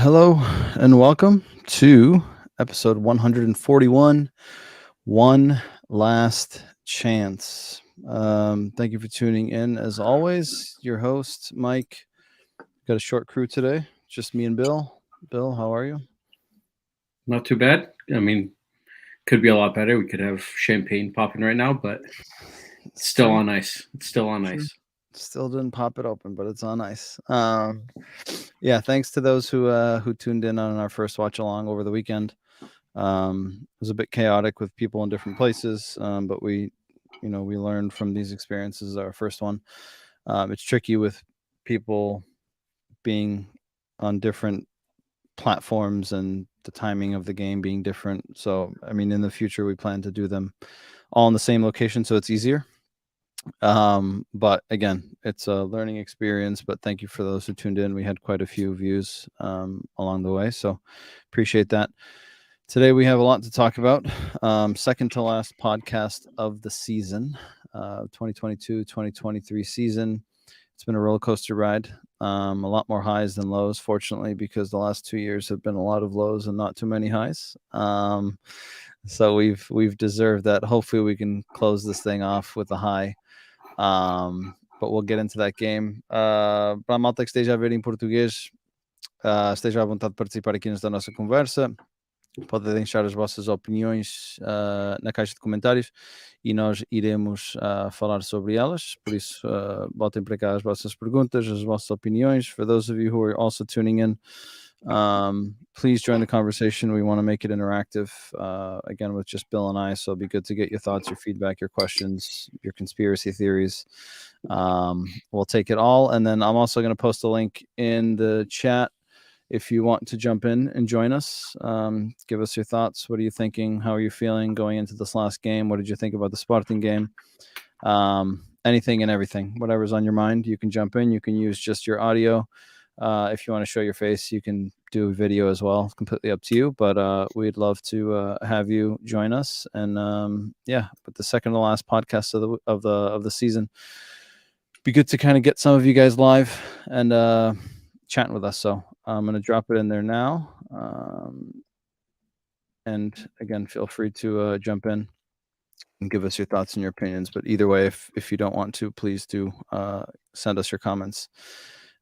Hello and welcome to episode 141, One Last Chance. Thank you for tuning in. As always, your host, Mike. Got a short crew today, just me and Bill. Bill, how are you? Not too bad. I mean, could be a lot better. We could have champagne popping right now, but it's It's still true. on ice. It's still on True. ice. Still didn't pop it open, but it's on ice. Yeah, thanks to those who tuned in on our first watch along over the weekend. It was a bit chaotic with people in different places, but we learned from these experiences. Our first one, it's tricky with people being on different platforms and the timing of the game being different. So, I mean, in the future, we plan to do them all in the same location, so it's easier. But again, it's a learning experience. But thank you for those who tuned in. We had quite a few views along the way, so appreciate that. Today we have a lot to talk about. Second to last podcast of the season, 2022-2023 season. It's been a roller coaster ride. A lot more highs than lows, fortunately, because the last 2 years have been a lot of lows and not too many highs. So we've deserved that. Hopefully we can close this thing off with a high. But we'll get into that game. Para a malta que esteja a ver em português, esteja à vontade de participar aqui nesta nossa conversa. Podem deixar as vossas opiniões na caixa de comentários e nós iremos falar sobre elas. Por isso, botem para cá as vossas perguntas, as vossas opiniões. For those of you who are also tuning in, please join the conversation. We want to make it interactive, again, with just Bill and I. So it'll be good to get your thoughts, your feedback, your questions, your conspiracy theories. We'll take it all. And then I'm also going to post a link in the chat if you want to jump in and join us. Give us your thoughts. What are you thinking? How are you feeling going into this last game? What did you think about the Sporting game? Anything and everything. Whatever's on your mind, you can jump in. You can use just your audio. If you want to show your face, you can do a video as well. It's completely up to you. But we'd love to have you join us. And but the second to last podcast of the season, be good to kind of get some of you guys live and chatting with us. So I'm going to drop it in there now. And again, feel free to jump in and give us your thoughts and your opinions. But either way, if you don't want to, please do send us your comments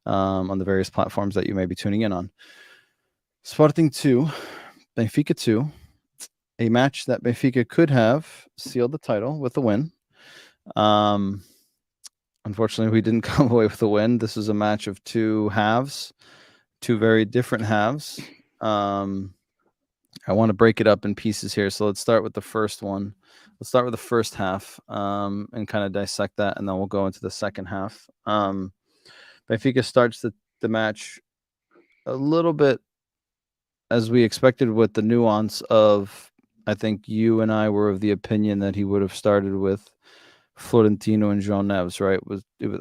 on the various platforms that you may be tuning in on. Sporting 2, Benfica 2, a match that Benfica could have sealed the title with a win. Unfortunately, we didn't come away with a win. This is a match of two halves, two very different halves. I want to break it up in pieces here. So let's start with the first one. Let's start with the first half and kind of dissect that, and then we'll go into the second half. Benfica starts the match a little bit as we expected, with the nuance of, I think you and I were of the opinion that he would have started with Florentino and João Neves, right?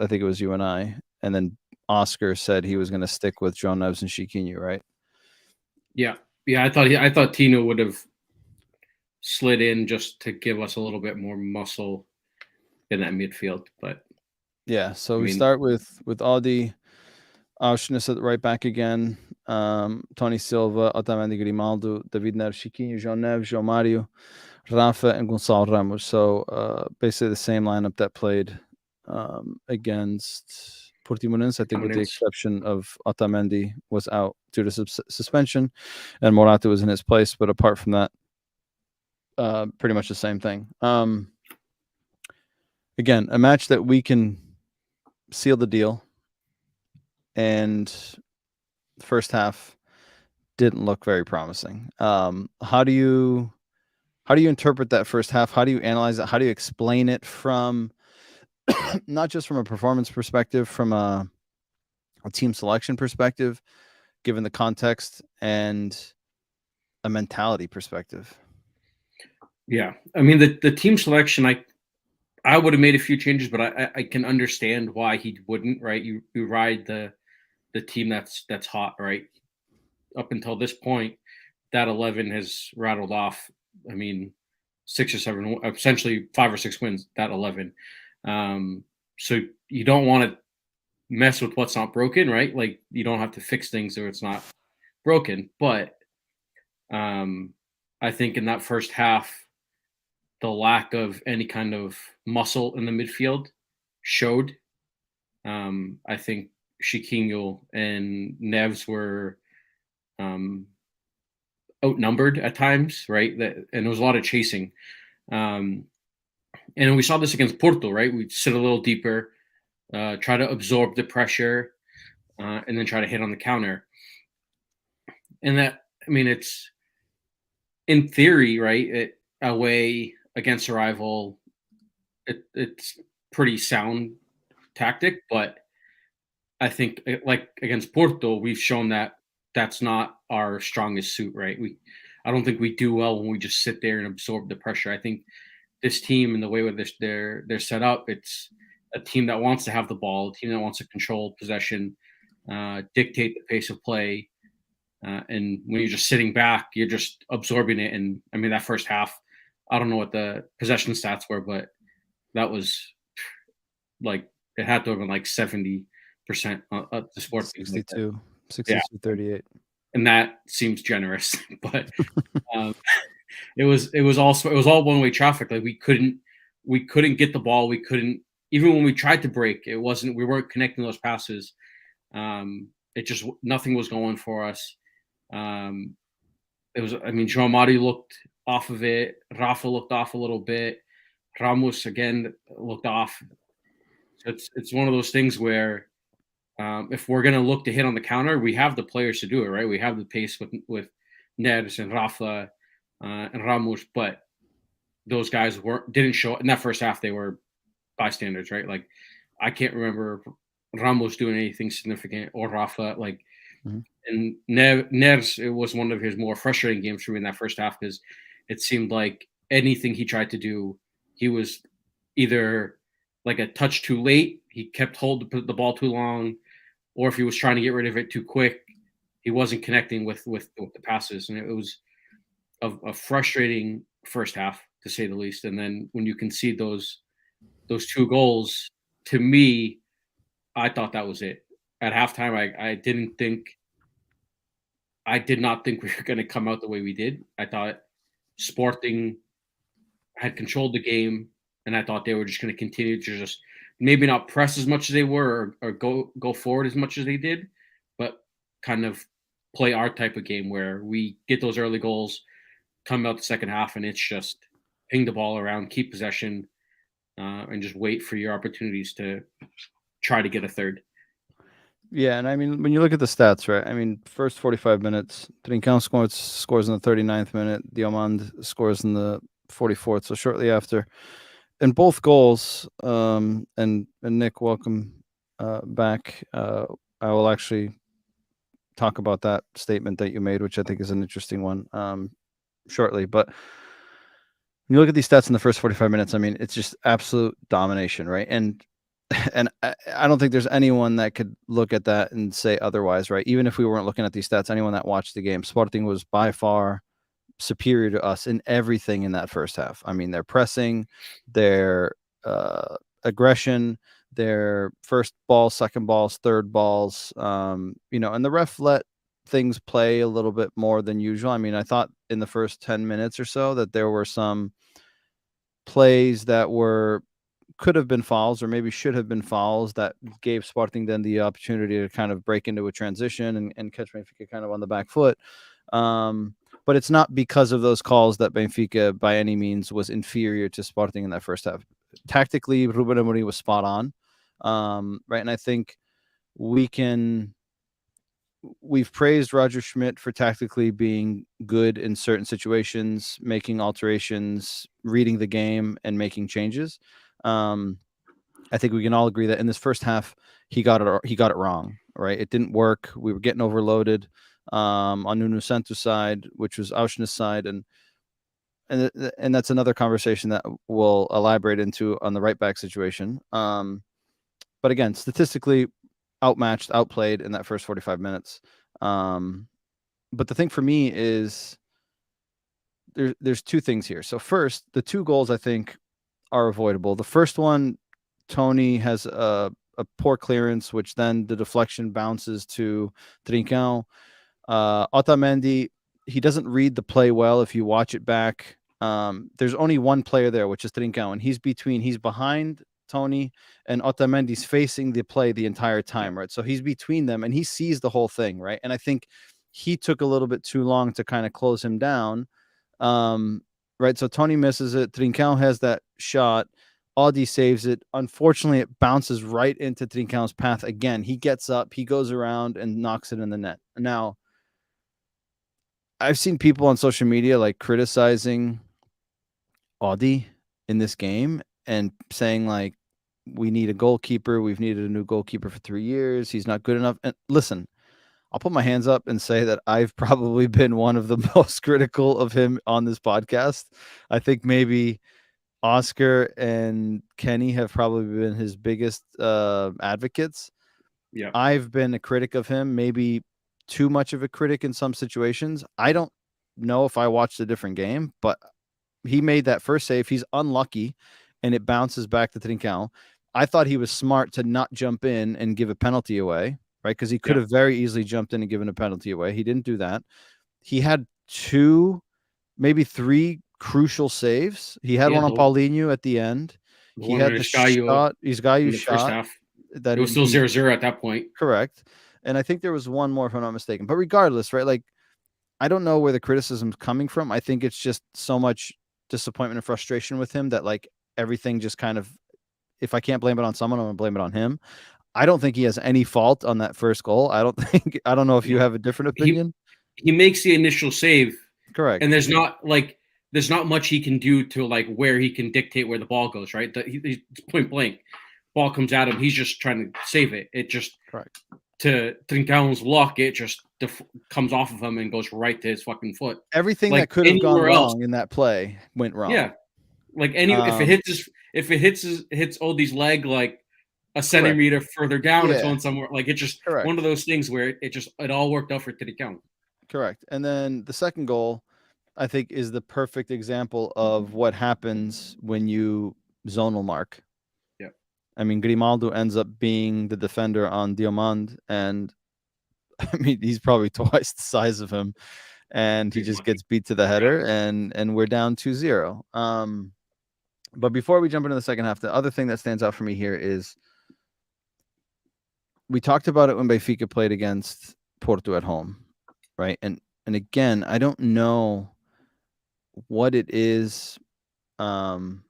I think it was you and I. And then Oscar said he was going to stick with João Neves and Chiquinho, right? Yeah. I thought Tino would have slid in just to give us a little bit more muscle in that midfield. But yeah, so we start with Audi, Auschwitz at right back again. Tony Silva, Otamendi, Grimaldo, David Neres, Chiquinho, João Neves, João Mário, Rafa, and Gonçalo Ramos. So basically the same lineup that played against Portimonense, I think, with the exception of Otamendi was out due to suspension, and Morata was in his place. But apart from that, pretty much the same thing. Again, a match that we can seal the deal, and the first half didn't look very promising. How do you interpret that first half? How do you analyze it? How do you explain it from not just from a performance perspective, from a team selection perspective, given the context, and a mentality perspective? Yeah, I mean the team selection, I would have made a few changes, but I can understand why he wouldn't. Right, you ride the team that's hot, right? Up until this point, that 11 has rattled off. I mean, 6 or 7, essentially 5 or 6 wins. That 11. So you don't want to mess with what's not broken, right? Like you don't have to fix things so it's not broken. But I think in that first half, the lack of any kind of muscle in the midfield showed. I think Chiquinho and Neves were um, outnumbered at times, right? And there was a lot of chasing. Um, and we saw this against Porto, right? We'd sit a little deeper, try to absorb the pressure, and then try to hit on the counter. And that, I mean, it's in theory, right? Away against a rival, it's pretty sound tactic, but I think like against Porto, we've shown that that's not our strongest suit, right? I don't think we do well when we just sit there and absorb the pressure. I think this team and the way with this they're set up, it's a team that wants to have the ball, a team that wants to control possession, dictate the pace of play, and when you're just sitting back, you're just absorbing it. And I mean, that first half, I don't know what the possession stats were, but that was like it had to have been like 70% up the sport. 62, Yeah, 38. and that seems generous, but um, it was all one way traffic. Like we couldn't get the ball. We couldn't even when we tried to break. We weren't connecting those passes. It just nothing was going for us. It was. I mean, João Mario looked off of it. Rafa looked off a little bit. Ramos again looked off. So it's one of those things where if we're going to look to hit on the counter, we have the players to do it, right? We have the pace with Neres and Rafa and Ramos, but those guys didn't show in that first half. They were bystanders, right? Like I can't remember Ramos doing anything significant or Rafa. Like Mm-hmm. and Neres, it was one of his more frustrating games for me in that first half because it seemed like anything he tried to do, he was either like a touch too late, he kept hold the ball too long, or if he was trying to get rid of it too quick, he wasn't connecting with the passes, and it was a frustrating first half to say the least. And then when you concede those two goals, to me, I thought that was it. At halftime, I did not think we were going to come out the way we did. I thought Sporting had controlled the game, and I thought they were just going to continue to just maybe not press as much as they were or go forward as much as they did, but kind of play our type of game where we get those early goals, come out the second half, and it's just ping the ball around, keep possession, and just wait for your opportunities to try to get a third. Yeah, and I mean, when you look at the stats, right? I mean, first 45 minutes, Trincão scores in the 39th minute, Diomande scores in the 44th, so shortly after. And both goals, and Nick, welcome back. I will actually talk about that statement that you made, which I think is an interesting one, shortly. But when you look at these stats in the first 45 minutes, I mean, it's just absolute domination, right? And I don't think there's anyone that could look at that and say otherwise, right? Even if we weren't looking at these stats, anyone that watched the game, Sporting was by far superior to us in everything in that first half. I mean, their pressing, their aggression, their first balls, second balls, third balls, and the ref let things play a little bit more than usual. I mean, I thought in the first 10 minutes or so that there were some plays that could have been fouls or maybe should have been fouls that gave Sporting then the opportunity to kind of break into a transition and catch Benfica kind of on the back foot. But it's not because of those calls that Benfica by any means was inferior to Sporting in that first half. Tactically, Ruben Amorim was spot on. Right. And I think we've praised Roger Schmidt for tactically being good in certain situations, making alterations, reading the game and making changes. I think we can all agree that in this first half, he got it wrong, right? It didn't work. We were getting overloaded on Nuno Santos' side, which was Auschnitz's side, and that's another conversation that we'll elaborate into on the right back situation. But again, statistically, outmatched, outplayed in that first 45 minutes. But the thing for me is there's two things here. So first, the two goals I think are avoidable. The first one, Tony has a poor clearance, which then the deflection bounces to Trincão. Otamendi, he doesn't read the play well if you watch it back. There's only one player there, which is Trincao, and he's behind Tony, and Otamendi's facing the play the entire Yeah. time, right? So he's between them, and he sees the whole thing, right? And I think he took a little bit too long to kind of close him down, right? So Tony misses it. Trincao has that shot. Audi saves it. Unfortunately, it bounces right into Trincao's path again. He gets up, he goes around and knocks it in the net. Now, I've seen people on social media like criticizing Audi in this game and saying like we need a goalkeeper. We've needed a new goalkeeper for 3 years. He's not good enough. And listen, I'll put my hands up and say that I've probably been one of the most critical of him on this podcast. I think maybe Oscar and Kenny have probably been his biggest advocates. Yeah. I've been a critic of him, maybe too much of a critic in some situations. I don't know if I watched a different game, but he made that first save. He's unlucky, and it bounces back to Trincao. I thought he was smart to not jump in and give a penalty away, right? Because he could Yeah. have very easily jumped in and given a penalty away. He didn't do that. He had 2, maybe 3 crucial saves. He had Yeah. one on Paulinho at the end. The He one had on the Escaio shot. He's got in you the first shot half. that It was still 0-0 at that point. correct. And I think there was one more, if I'm not mistaken. But regardless, right? Like, I don't know where the criticism's coming from. I think it's just so much disappointment and frustration with him that like everything just kind of, if I can't blame it on someone, I'm gonna blame it on him. I don't think he has any fault on that first goal. I don't know if you No. have a different opinion. He makes the initial save, Correct. and there's not much he can do to like where he can dictate where the ball goes. Right, he's point blank. Ball comes at him. He's just trying to save it. It just Correct. to Trincao's luck, it just comes off of him and goes right to his fucking foot. Everything Like that could have gone anywhere else, wrong in that play went wrong. yeah. Like if it hits Odie's leg like a centimeter further down, it's Yeah. going somewhere. Like it's just Correct. one of those things where it all worked out for Trincao. Correct. And then the second goal, I think, is the perfect example of what happens when you zonal mark. Yeah. I mean, Grimaldo ends up being the defender on Diomande, and I mean, he's probably twice the size of him, and he just gets beat to the header, and we're down 2-0. But before we jump into the second half, the other thing that stands out for me here is we talked about it when Benfica played against Porto at home, right? And again, I don't know what it is, and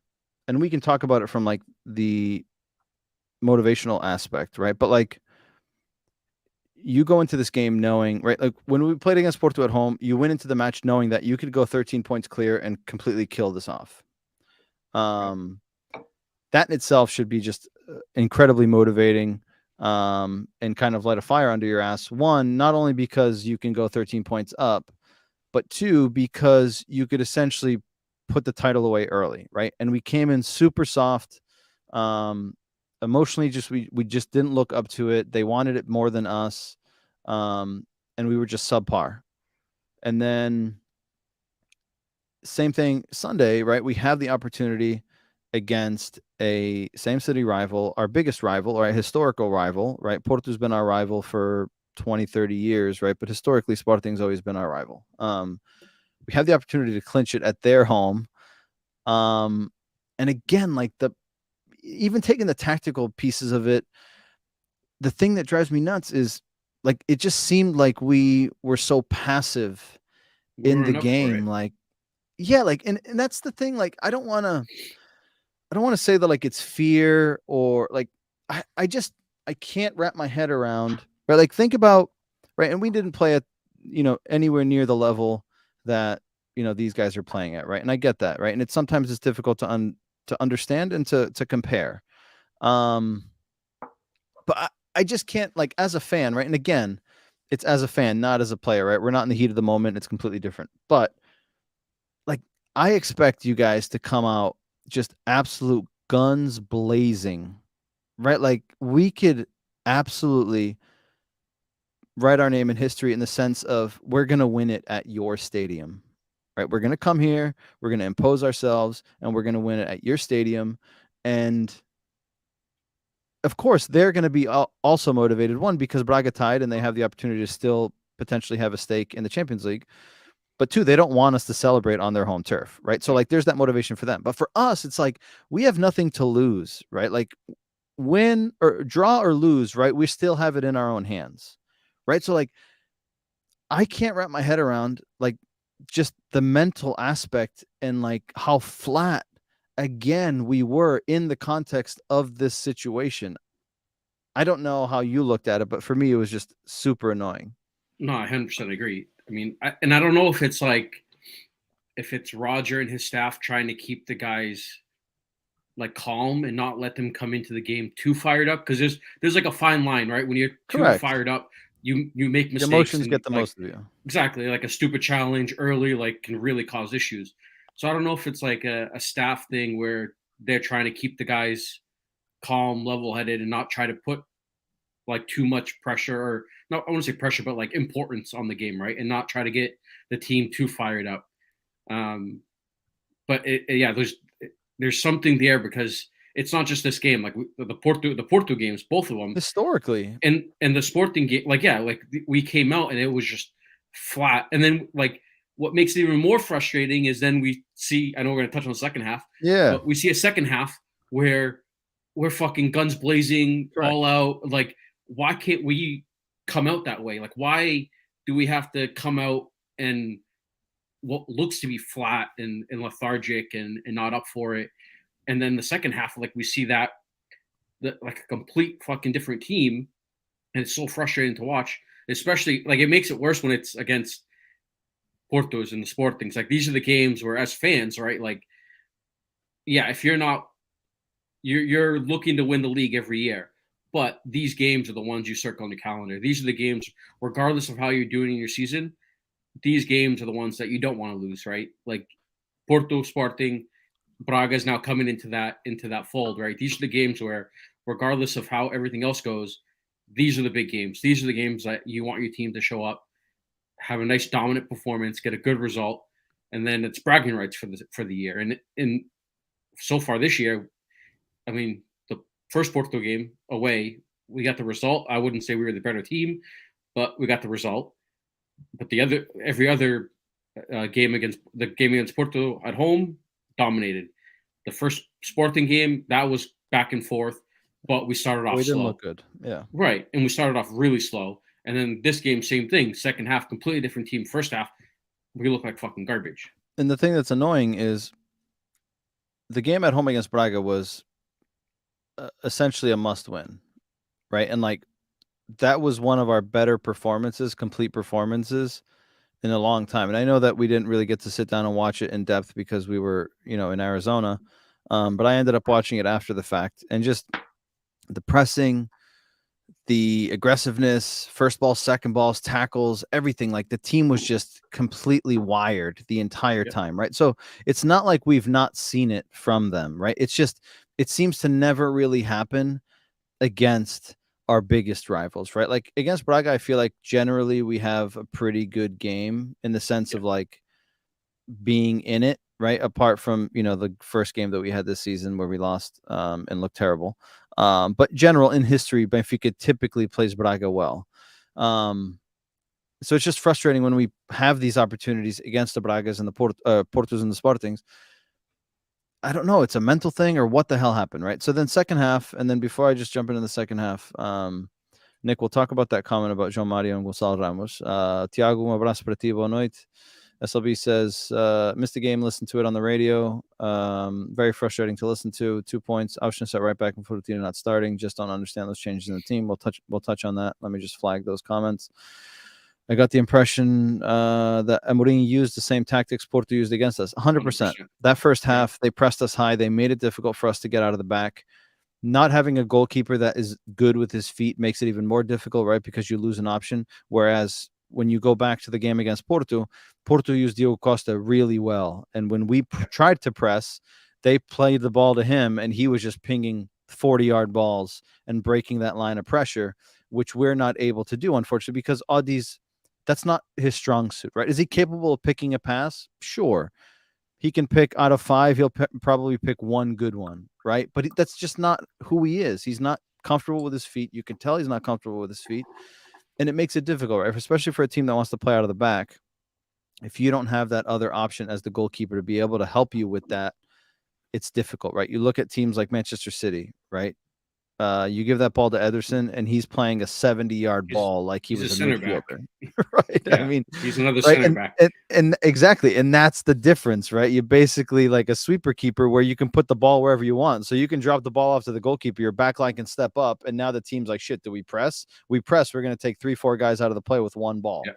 we can talk about it from like the motivational aspect, right? But like, you go into this game knowing, right? Like when we played against Porto at home, you went into the match knowing that you could go 13 points clear and completely kill this off. That in itself should be just incredibly motivating, and kind of light a fire under your ass. One, not only because you can go 13 points up, but 2, because you could essentially put the title away early, right? And we came in super soft. Emotionally, we just didn't look up to it. They wanted it more than us, and we were just subpar. And then same thing Sunday, right? We have the opportunity against a same city rival, our biggest rival, or a historical rival, right? Porto's been our rival for 20, 30 years, right? But historically, Sporting's always been our rival. We have the opportunity to clinch it at their home. And again, like even taking the tactical pieces of it, the thing that drives me nuts is like it just seemed like we were so passive in the game. Like, yeah, like and that's the thing. Like, I don't want to say that like it's fear or like I just I can't wrap my head around, right? Like, think about, right, and we didn't play at anywhere near the level that these guys are playing at, right? And I get that, right? And it's sometimes it's difficult to understand and to compare. But I just can't, like, as a fan, right? And again, it's as a fan, not as a player, right? We're not in the heat of the moment. It's completely different. But like, I expect you guys to come out just absolute guns blazing, right? Like, we could absolutely write our name in history in the sense of we're going to win it at your stadium, right? We're going to come here, we're going to impose ourselves, and we're going to win it at your stadium. And of course, they're going to be also motivated, one, because Braga tied and they have the opportunity to still potentially have a stake in the Champions League. But two, they don't want us to celebrate on their home turf, right? So like there's that motivation for them. But for us, it's like we have nothing to lose, right? Like win or draw or lose, right? We still have it in our own hands, right? So like I can't wrap my head around like just the mental aspect and like how flat again we were in the context of this situation. I don't know how you looked at it, but for me it was just super annoying. No, I 100% agree. I mean, and I don't know if it's like if it's Roger and his staff trying to keep the guys like calm and not let them come into the game too fired up, because there's like a fine line, right? When you're too Correct. fired up, you make The mistakes, emotions and get the like most of you. exactly like a stupid challenge early like can really cause issues. So I don't know if it's like a staff thing where they're trying to keep the guys calm, level headed, and not try to put like too much pressure, or not, I want to say pressure, but like importance on the game, right? And not try to get the team too fired up. Um, but yeah, there's something there, because it's not just this game. Like the Porto games, both of them, Historically. and the Sporting game. Like yeah, like we came out and it was just flat. And then like what makes it even more frustrating is then we see. I know we're gonna touch on the second half, Yeah. but we see a second half where we're fucking guns blazing, Correct. all out. Like why can't we come out that way? Like why do we have to come out and what looks to be flat and lethargic and not up for it? And then the second half, like we see that like a complete fucking different team, and it's so frustrating to watch. Especially like it makes it worse when it's against Portos and the sport things. Like these are the games where, as fans, right? Like, yeah, if you're not, you're looking to win the league every year, but these games are the ones you circle on the calendar. These are the games, regardless of how you're doing in your season. These games are the ones that you don't want to lose, right? Like Porto, Sporting, Braga is now coming into that fold, right? These are the games where, regardless of how everything else goes, these are the big games. These are the games that you want your team to show up, have a nice dominant performance, get a good result, and then it's bragging rights for the year. And so far this year, I mean, the first Porto game away, we got the result. I wouldn't say we were the better team, but we got the result. But every other game against Porto at home, dominated. The first Sporting game, that was back and forth, but we started off We didn't look slow. good. Yeah. Right. And we started off really slow. And then this game, same thing. Second half, completely different team. First half, we look like fucking garbage. And the thing that's annoying is the game at home against Braga was essentially a must win, right? And like that was one of our better performances, complete performances in a long time. And I know that we didn't really get to sit down and watch it in depth because we were, in Arizona. But I ended up watching it after the fact, and just the pressing, the aggressiveness, first ball, second balls, tackles, everything. Like the team was just completely wired the entire Yep. time, right? So it's not like we've not seen it from them, right? It's just, it seems to never really happen against our biggest rivals, right? Like against Braga, I feel like generally we have a pretty good game in the sense Yeah. of like being in it, right? Apart from, the first game that we had this season where we lost and looked terrible. But general in history, Benfica typically plays Braga well. So it's just frustrating when we have these opportunities against the Bragas and the Portos and the Sportings. I don't know. It's a mental thing or what the hell happened, right? So then second half, and then before I just jump into the second half, Nick, we'll talk about that comment about João Mario and Gonçalo Ramos. Tiago, abraço para ti, boa noite. SLB says, missed the game, listened to it on the radio. Very frustrating to listen to. 2 points. Auschwitz at right back and Furutino not starting. Just don't understand those changes in the team. We'll touch on that. Let me just flag those comments. I got the impression that Amorim used the same tactics Porto used against us. 100%. 100%. That first Yeah. half, they pressed us high. They made it difficult for us to get out of the back. Not having a goalkeeper that is good with his feet makes it even more difficult, right? Because you lose an option. Whereas when you go back to the game against Porto, Porto used Diogo Costa really well. And when we tried to press, they played the ball to him, and he was just pinging 40-yard balls and breaking that line of pressure, which we're not able to do, unfortunately, because Audi's, that's not his strong suit, right? Is he capable of picking a pass? Sure. He can pick out of 5. He'll probably pick one good one, right? But that's just not who he is. He's not comfortable with his feet. You can tell he's not comfortable with his feet. And it makes it difficult, right? Especially for a team that wants to play out of the back. If you don't have that other option as the goalkeeper to be able to help you with that, it's difficult, right? You look at teams like Manchester City, right? You give that ball to Ederson, and he's playing a 70-yard ball like he He's a was a center back. midfielder, right? I Yeah, mean, he's another right, center back. and exactly, and that's the difference, right? You basically like a sweeper keeper where you can put the ball wherever you want, so you can drop the ball off to the goalkeeper, your back line can step up, and now the team's like, shit, do we press? We press. We're going to take 3-4 guys out of the play with one ball. Yeah,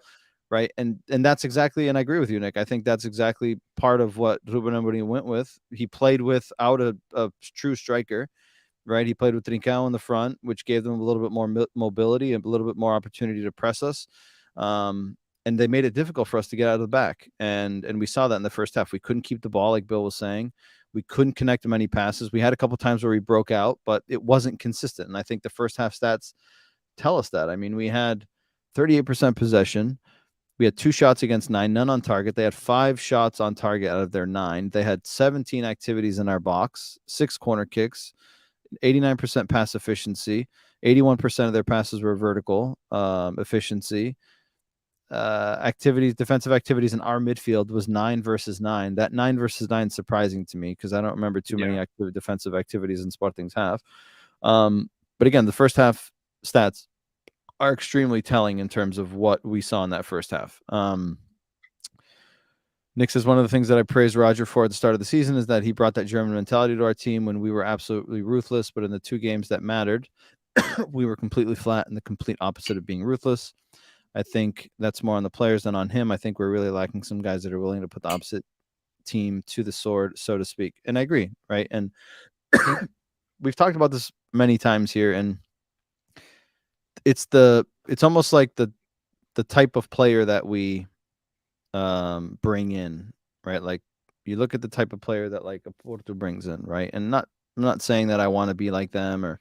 Right. And that's exactly, and I agree with you, Nick. I think that's exactly part of what Ruben Amorim went with. He played without a true striker, right? He played with Trincao in the front, which gave them a little bit more mobility and a little bit more opportunity to press us. And they made it difficult for us to get out of the back. And we saw that in the first half. We couldn't keep the ball, like Bill was saying. We couldn't connect many passes. We had a couple times where we broke out, but it wasn't consistent. And I think the first half stats tell us that. I mean, we had 38% possession. We had 2 shots against 9, none on target. They had 5 shots on target out of their 9. They had 17 activities in our box, 6 corner kicks, 89% pass efficiency. 81% of their passes were vertical efficiency. Defensive activities in our midfield was 9 versus 9. That 9 versus 9 is surprising to me because I don't remember too many defensive activities in Sporting's half. But again, the first half stats are extremely telling in terms of what we saw in that first half. Nick says one of the things that I praised Roger for at the start of the season is that he brought that German mentality to our team when we were absolutely ruthless, but in the 2 games that mattered, we were completely flat and the complete opposite of being ruthless. I think that's more on the players than on him. I think we're really lacking some guys that are willing to put the opposite team to the sword, so to speak. And I agree, right? And we've talked about this many times here, and it's almost like the type of player that we bring in, right? Like you look at the type of player that like a Porto brings in, right? And I'm not saying that I want to be like them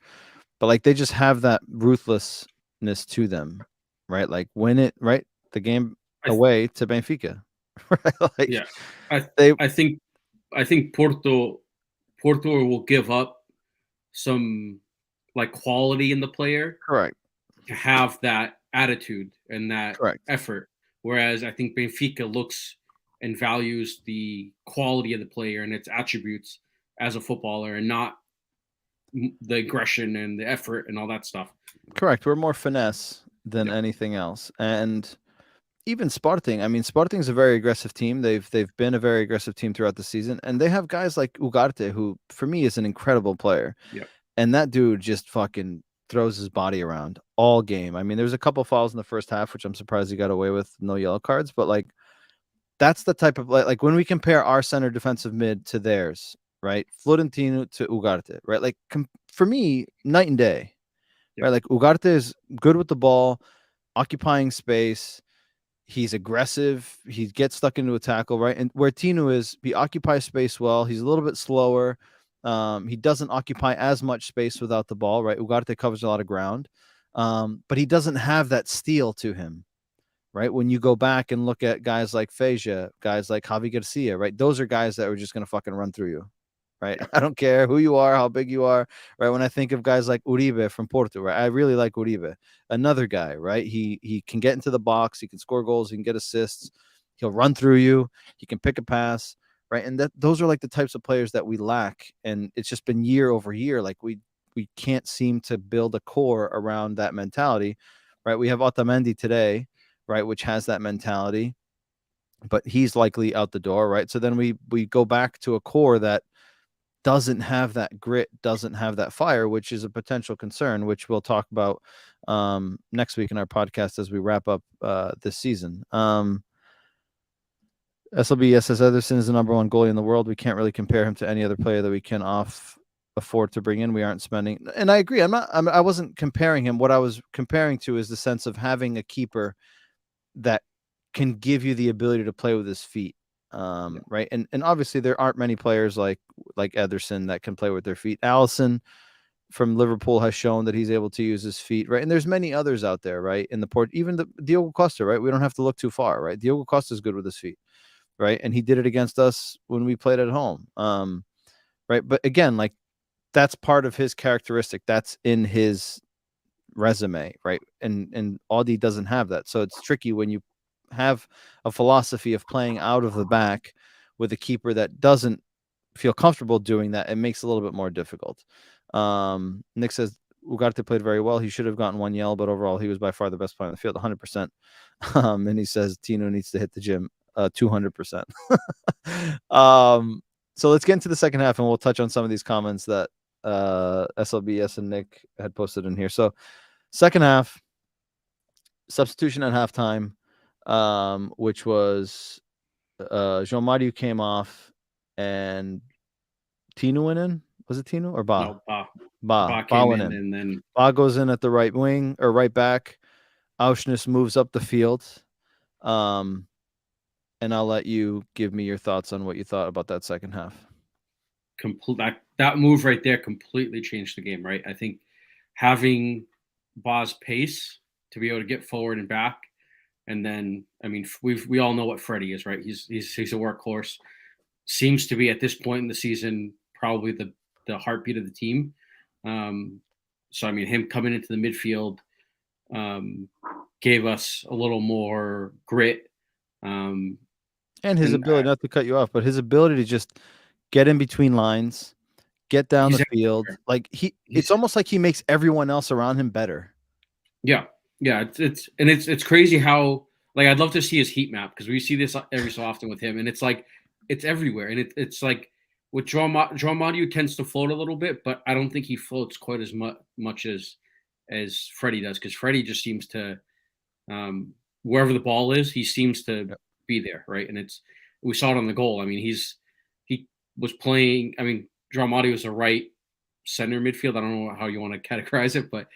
but like they just have that ruthlessness to them, right? Like win it, right? The game away to Benfica, right? Like yeah. I think Porto will give up some like quality in the player, correct, to have that attitude and that correct, effort. Whereas I think Benfica looks and values the quality of the player and its attributes as a footballer, and not the aggression and the effort and all that stuff. correct. We're more finesse than anything else, and even Sporting. I mean, Sporting's a very aggressive team. They've been a very aggressive team throughout the season, and they have guys like Ugarte, who for me is an incredible player. Yep. And that dude just fucking throws his body around all game. I mean, there's a couple fouls in the first half, which I'm surprised he got away with, no yellow cards. But like, that's the type of like when we compare our center defensive mid to theirs, right? Florentino to Ugarte, right? Like for me, night and day, right? Like Ugarte is good with the ball, occupying space. He's aggressive. He gets stuck into a tackle, right? And where Tino is, he occupies space well. He's a little bit slower. He doesn't occupy as much space without the ball, right? Ugarte covers a lot of ground, but he doesn't have that steal to him, right? When you go back and look at guys like Feja, guys like Javi Garcia, right? Those are guys that are just going to fucking run through you, right? I don't care who you are, how big you are, right? When I think of guys like Uribe from Porto, right? I really like Uribe. Another guy, right? He can get into the box, he can score goals, he can get assists, he'll run through you, he can pick a pass, right? And those are like the types of players that we lack, and it's just been year over year. Like we can't seem to build a core around that mentality, right? We have Otamendi today, right, which has that mentality, but he's likely out the door, right? So then we go back to a core that doesn't have that grit, doesn't have that fire, which is a potential concern, which we'll talk about next week in our podcast as we wrap up this season. SLB says Ederson is the number 1 goalie in the world. We can't really compare him to any other player that we can afford to bring in. We aren't spending, and I agree. I wasn't comparing him. What I was comparing to is the sense of having a keeper that can give you the ability to play with his feet. Right. And obviously there aren't many players like Ederson that can play with their feet. Allison from Liverpool has shown that he's able to use his feet, right? And there's many others out there, right? In the port, even the Diogo Costa, right? We don't have to look too far, right? Diogo Costa is good with his feet, right? And he did it against us when we played at home. Right. But again, like that's part of his characteristic. That's in his resume, right? And Audi doesn't have that, so it's tricky when you have a philosophy of playing out of the back with a keeper that doesn't feel comfortable doing that. It makes it a little bit more difficult. Nick says Ugarte played very well. He should have gotten one yellow, but overall he was by far the best player on the field, 100%. And he says Tino needs to hit the gym, 200%. So let's get into the second half, and we'll touch on some of these comments that SLBS and Nick had posted in here. So second half, substitution at halftime, which was Jean Mario came off and Tino went in. Was it Tino or Ba? No, Ba. Ba Came went in, in. and then Ba goes in at the right wing or right back. Auschnitz moves up the field. And I'll let you give me your thoughts on what you thought about that second half. That move right there completely changed the game, right? I think having Ba's pace to be able to get forward and back, and then I mean we all know what Freddie is, right? He's a workhorse. Seems to be at this point in the season probably the heartbeat of the team. So I mean him coming into the midfield gave us a little more grit. And his ability, not to cut you off, but his ability to just get in between lines, get down the field. Like it's almost like he makes everyone else around him better. Yeah. It's crazy how, like, I'd love to see his heat map, because we see this every so often with him, and it's like it's everywhere. And it's like with João Mario tends to float a little bit, but I don't think he floats quite as much as Freddie does, because Freddie just seems to wherever the ball is, he seems to be there, right? And we saw it on the goal. I mean, he was playing. I mean, João Mario is a right center midfield. I don't know how you want to categorize it, but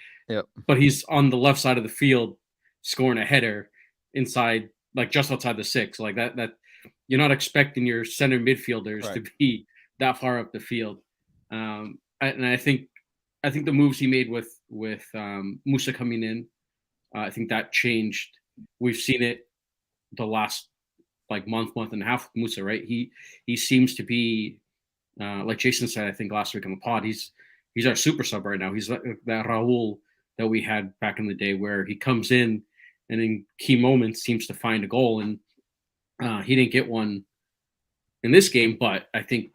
he's on the left side of the field scoring a header inside, like just outside the 6, like that you're not expecting your center midfielders to be that far up the field. And I think the moves he made with Musa coming in, I think that changed. We've seen it the last like month and a half with Musa, right? He seems to be like Jason said, I think last week on the pod, he's our super sub right now. He's like that Raul that we had back in the day, where he comes in and in key moments seems to find a goal. And he didn't get one in this game, but I think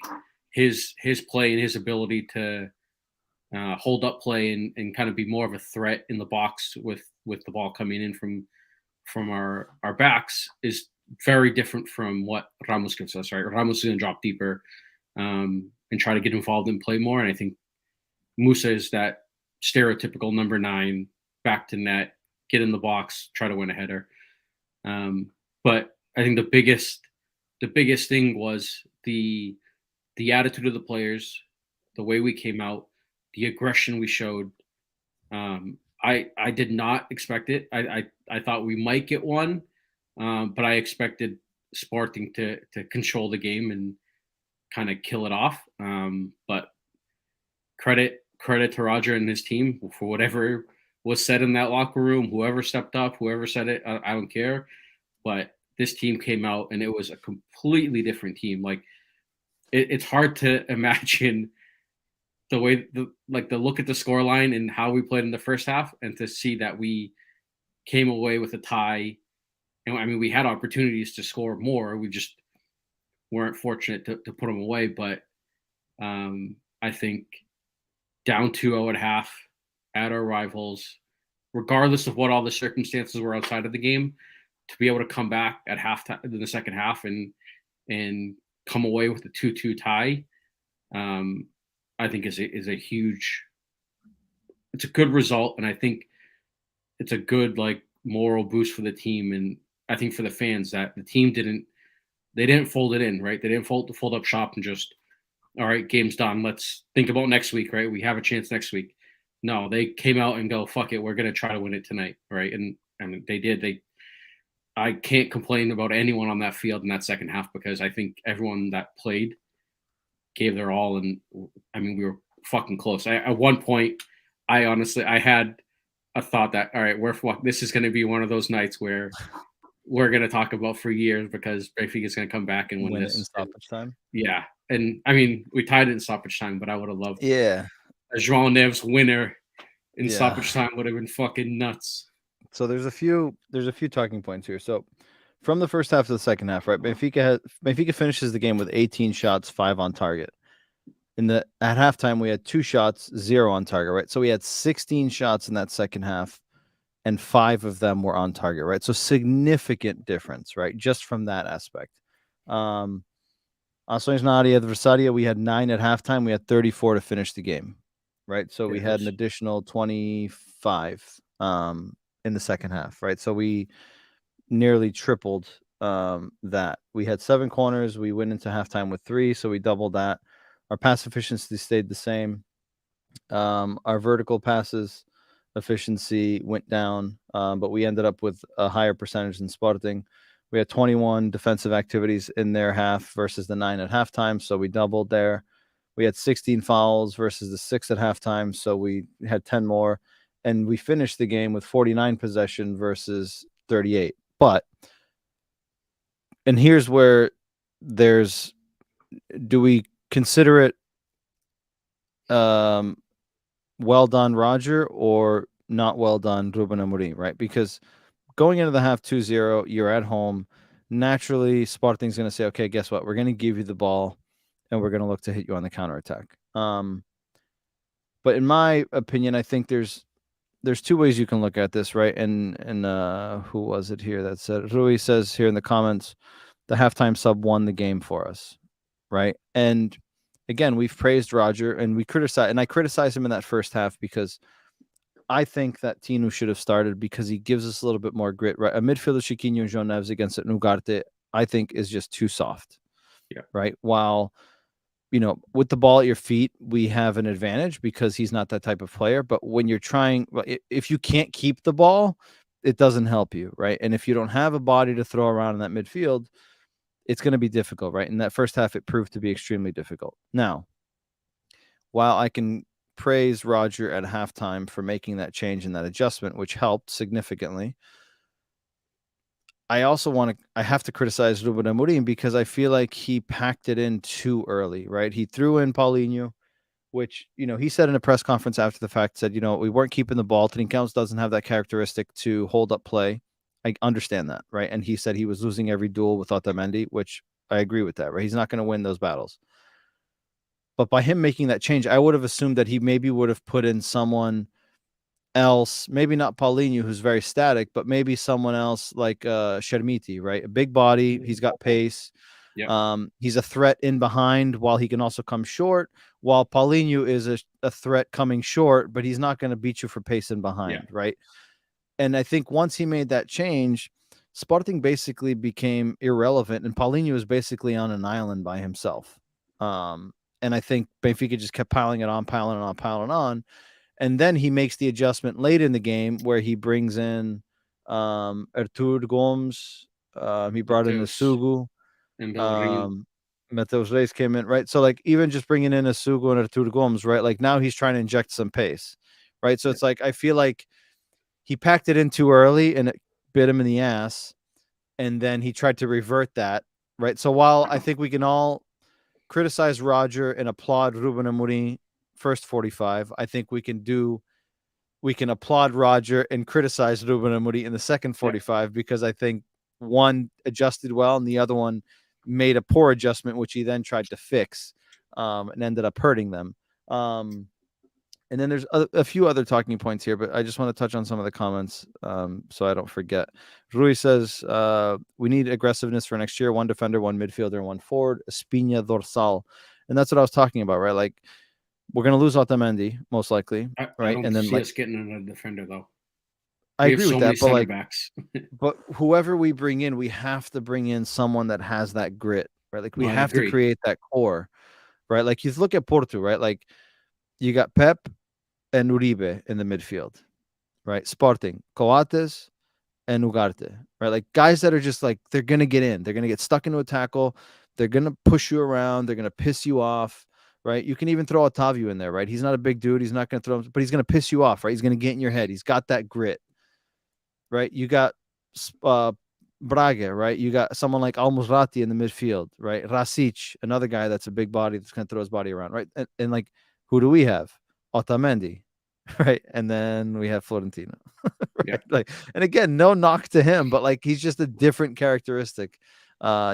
his play and his ability to hold up play and kind of be more of a threat in the box with the ball coming in from our backs is very different from what Ramos gives us, right? Ramos is going to drop deeper and try to get involved and play more. And I think Musa is that stereotypical number 9, back to net, get in the box, try to win a header. But I think the biggest thing was the attitude of the players, the way we came out, the aggression we showed. I did not expect it. I thought we might get one, but I expected Sporting to control the game and kind of kill it off. But credit to Roger and his team for whatever was said in that locker room. Whoever stepped up, whoever said it, I don't care. But this team came out and it was a completely different team. Like it's hard to imagine the way the look at the scoreline and how we played in the first half, and to see that we came away with a tie. And I mean, we had opportunities to score more. We just weren't fortunate to put them away. But I think down 2-0 at half at our rivals, regardless of what all the circumstances were outside of the game, to be able to come back at halftime in the second half and come away with a 2-2 tie, I think is a huge. It's a good result, and I think it's a good like moral boost for the team, and I think for the fans that the team didn't fold it in, right? They didn't fold up shop and just, all right, game's done. Let's think about next week, right? We have a chance next week. No, they came out and go, fuck it, we're gonna try to win it tonight, right? And they did. I can't complain about anyone on that field in that second half, because I think everyone that played gave their all, and I mean we were fucking close. At one point, I had a thought that, all right, this is going to be one of those nights where we're going to talk about for years, because Benfica is going to come back and win this in stoppage time. Yeah, and I mean we tied it in stoppage time, but I would have loved a João Neves winner in Yeah. stoppage time would have been fucking nuts. So there's a few talking points here. So from the first half to the second half, right? Benfica finishes the game with 18 shots, 5 on target. At halftime we had 2 shots, 0 on target, right? So we had 16 shots in that second half and 5 of them were on target, right? So significant difference, right? Just from that aspect. Ações na área adversária, we had 9 at halftime, we had 34 to finish the game, right? So we had an additional 25 in the second half, right? So we nearly tripled that. We had 7 corners, we went into halftime with 3, so we doubled that. Our pass efficiency stayed the same. Our vertical passes efficiency went down, but we ended up with a higher percentage than Sporting. We had 21 defensive activities in their half versus the 9 at halftime, so we doubled there. We had 16 fouls versus the 6 at halftime, so we had 10 more. And we finished the game with 49 possession versus 38. And here's where do we consider it well done, Roger, or not well done, Ruben Amorim, right? Because going into the half 2-0, you're at home. Naturally, Sporting's going to say, okay, guess what? We're going to give you the ball, and we're going to look to hit you on the counterattack. But in my opinion, I think there's 2 ways you can look at this, right? And who was it here that said? Rui says here in the comments, the halftime sub won the game for us, right? And again, we've praised Roger, and I criticized him in that first half because I think that Tino should have started because he gives us a little bit more grit, right? A midfielder, Chiquinho and João Neves against Ugarte, I think is just too soft, right? While, with the ball at your feet, we have an advantage because he's not that type of player. But when you're trying, if you can't keep the ball, it doesn't help you, right? And if you don't have a body to throw around in that midfield, it's going to be difficult, right? In that first half, it proved to be extremely difficult. Now, while I can praise Roger at halftime for making that change and that adjustment, which helped significantly, I have to criticize Ruben Amorim because I feel like he packed it in too early, right? He threw in Paulinho, which, he said in a press conference after the fact, said, we weren't keeping the ball. Trincão's doesn't have that characteristic to hold up play. I understand that, right? And he said he was losing every duel with Otamendi, which I agree with that, right? He's not going to win those battles. But by him making that change, I would have assumed that he maybe would have put in someone else, maybe not Paulinho, who's very static, but maybe someone else like Shermiti, right? A big body, he's got pace. He's a threat in behind while he can also come short, while Paulinho is a threat coming short, but he's not going to beat you for pace in behind, right? And I think once he made that change, Sporting basically became irrelevant, and Paulinho was basically on an island by himself. And I think Benfica just kept piling it on, piling it on, piling it on. And then he makes the adjustment late in the game where he brings in Artur Gomes. He brought in Asugu. Mateus Reis came in, right? So, like, even just bringing in Asugu and Artur Gomes, right? Like, now he's trying to inject some pace, right? So it's like, I feel like he packed it in too early and it bit him in the ass. And then he tried to revert that, right? So while I think we can all criticize Roger and applaud Ruben Amorim first 45, I think we can applaud Roger and criticize Ruben Amorim in the second 45 because I think one adjusted well and the other one made a poor adjustment, which he then tried to fix and ended up hurting them. And then there's a few other talking points here, but I just want to touch on some of the comments so I don't forget. Rui says, we need aggressiveness for next year. 1 defender, 1 midfielder, and 1 forward. Espina dorsal. And that's what I was talking about, right? Like, we're going to lose Otamendi, most likely, right? I don't see us getting a defender, though. I agree with that, but backs. but whoever we bring in, we have to bring in someone that has that grit, right? Like, we have to create that core, right? Like, you look at Porto, right? Like, you got Pep and Uribe in the midfield, right? Sporting, Coates and Ugarte, right? Like, guys that are just like, they're going to get in. They're going to get stuck into a tackle. They're going to push you around. They're going to piss you off, right? You can even throw Otavio in there, right? He's not a big dude. He's not going to throw him, but he's going to piss you off, right? He's going to get in your head. He's got that grit, right? You got Braga, right? You got someone like Almusrati in the midfield, right? Rasic, another guy that's a big body that's going to throw his body around, right? And like, who do we have? Otamendi, right? And then we have Florentino, Yeah. right? Like, and again, no knock to him, but like he's just a different characteristic,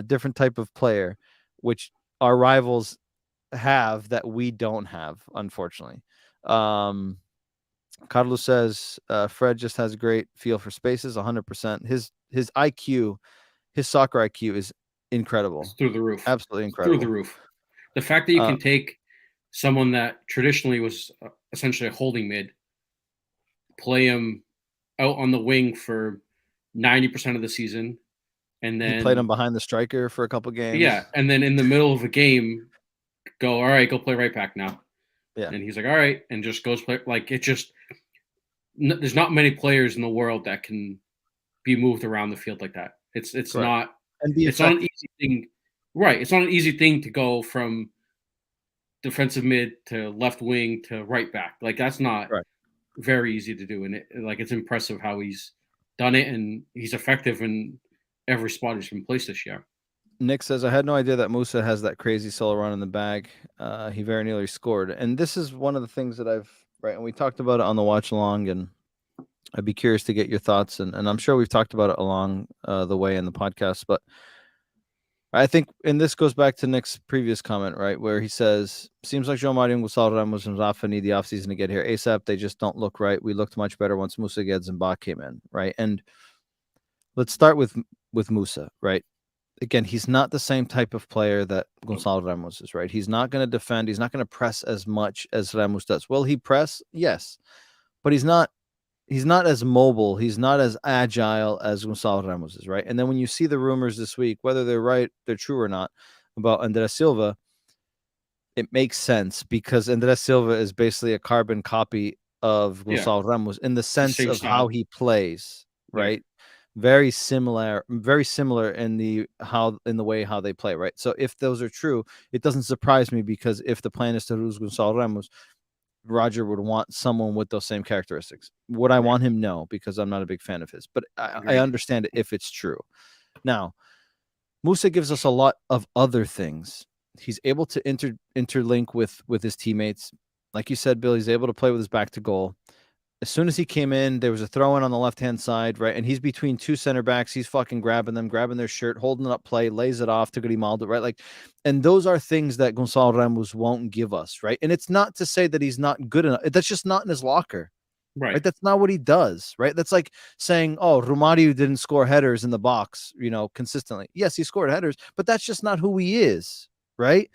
different type of player, which our rivals have that we don't have, unfortunately. Carlos says Fred just has a great feel for spaces, 100%. His IQ, his soccer IQ is It's incredible, through the roof. absolutely It's through the incredible. roof. The fact that you Uh, can take someone that traditionally was essentially a holding mid, play him out on the wing for 90% of the season, and he played him then behind the striker for a couple yeah, games. and then in the middle of a game, go, all right, go play right back now. Yeah, And he's like, all right, and just goes play. Like it just there's not many players in the world that can be moved around the field like that. It's correct. not And be it's not an effective. easy thing, right? It's not an easy thing to go from defensive mid to left wing to right back. Like that's not Right. very easy to do, and it's impressive how he's done it, and he's effective in every spot he's been placed this year. Nick says, I had no idea that Musa has that crazy solo run in the bag. He very nearly scored. And this is one of the things that right, and we talked about it on the watch along, and I'd be curious to get your thoughts. And I'm sure we've talked about it along the way in the podcast, but I think, and this goes back to Nick's previous comment, right, where he says, seems like João Mario and Gonçalo Ramos and Rafa need the offseason to get here ASAP. They just don't look right. We looked much better once Musa Guedes and Bach came in, right? And let's start with Musa, right? Again, he's not the same type of player that Gonçalo Ramos is, right? He's not going to defend. He's not going to press as much as Ramos does. Will he press? Yes, but he's not as mobile. He's not as agile as Gonçalo Ramos is, right? And then when you see the rumors this week, whether they're true or not, about Andres Silva, it makes sense because Andres Silva is basically a carbon copy of Yeah, Gonçalo Ramos in the it's the sense same of how style. he plays, Yeah, right? Very similar in the way how they play, right? So if those are true, it doesn't surprise me because if the plan is to lose Gonçalo Ramos, Roger would want someone with those same characteristics. Would I right. want him? No, because I'm not a big fan of his. But I Agreed. understand it if it's true. Now, Musa gives us a lot of other things. He's able to interlink with his teammates. Like you said, Bill, he's able to play with his back to goal. As soon as he came in, there was a throw in on the left hand side, right? And he's between two center backs. He's fucking grabbing them, grabbing their shirt, holding up play, lays it off to Grimaldo, right? Like, and those are things that Gonçalo Ramos won't give us, right? And it's not to say that he's not good enough. That's just not in his locker, Right. right? That's not what he does, right? That's like saying, oh, Romario didn't score headers in the box, consistently. Yes, he scored headers, but that's just not who he is, right?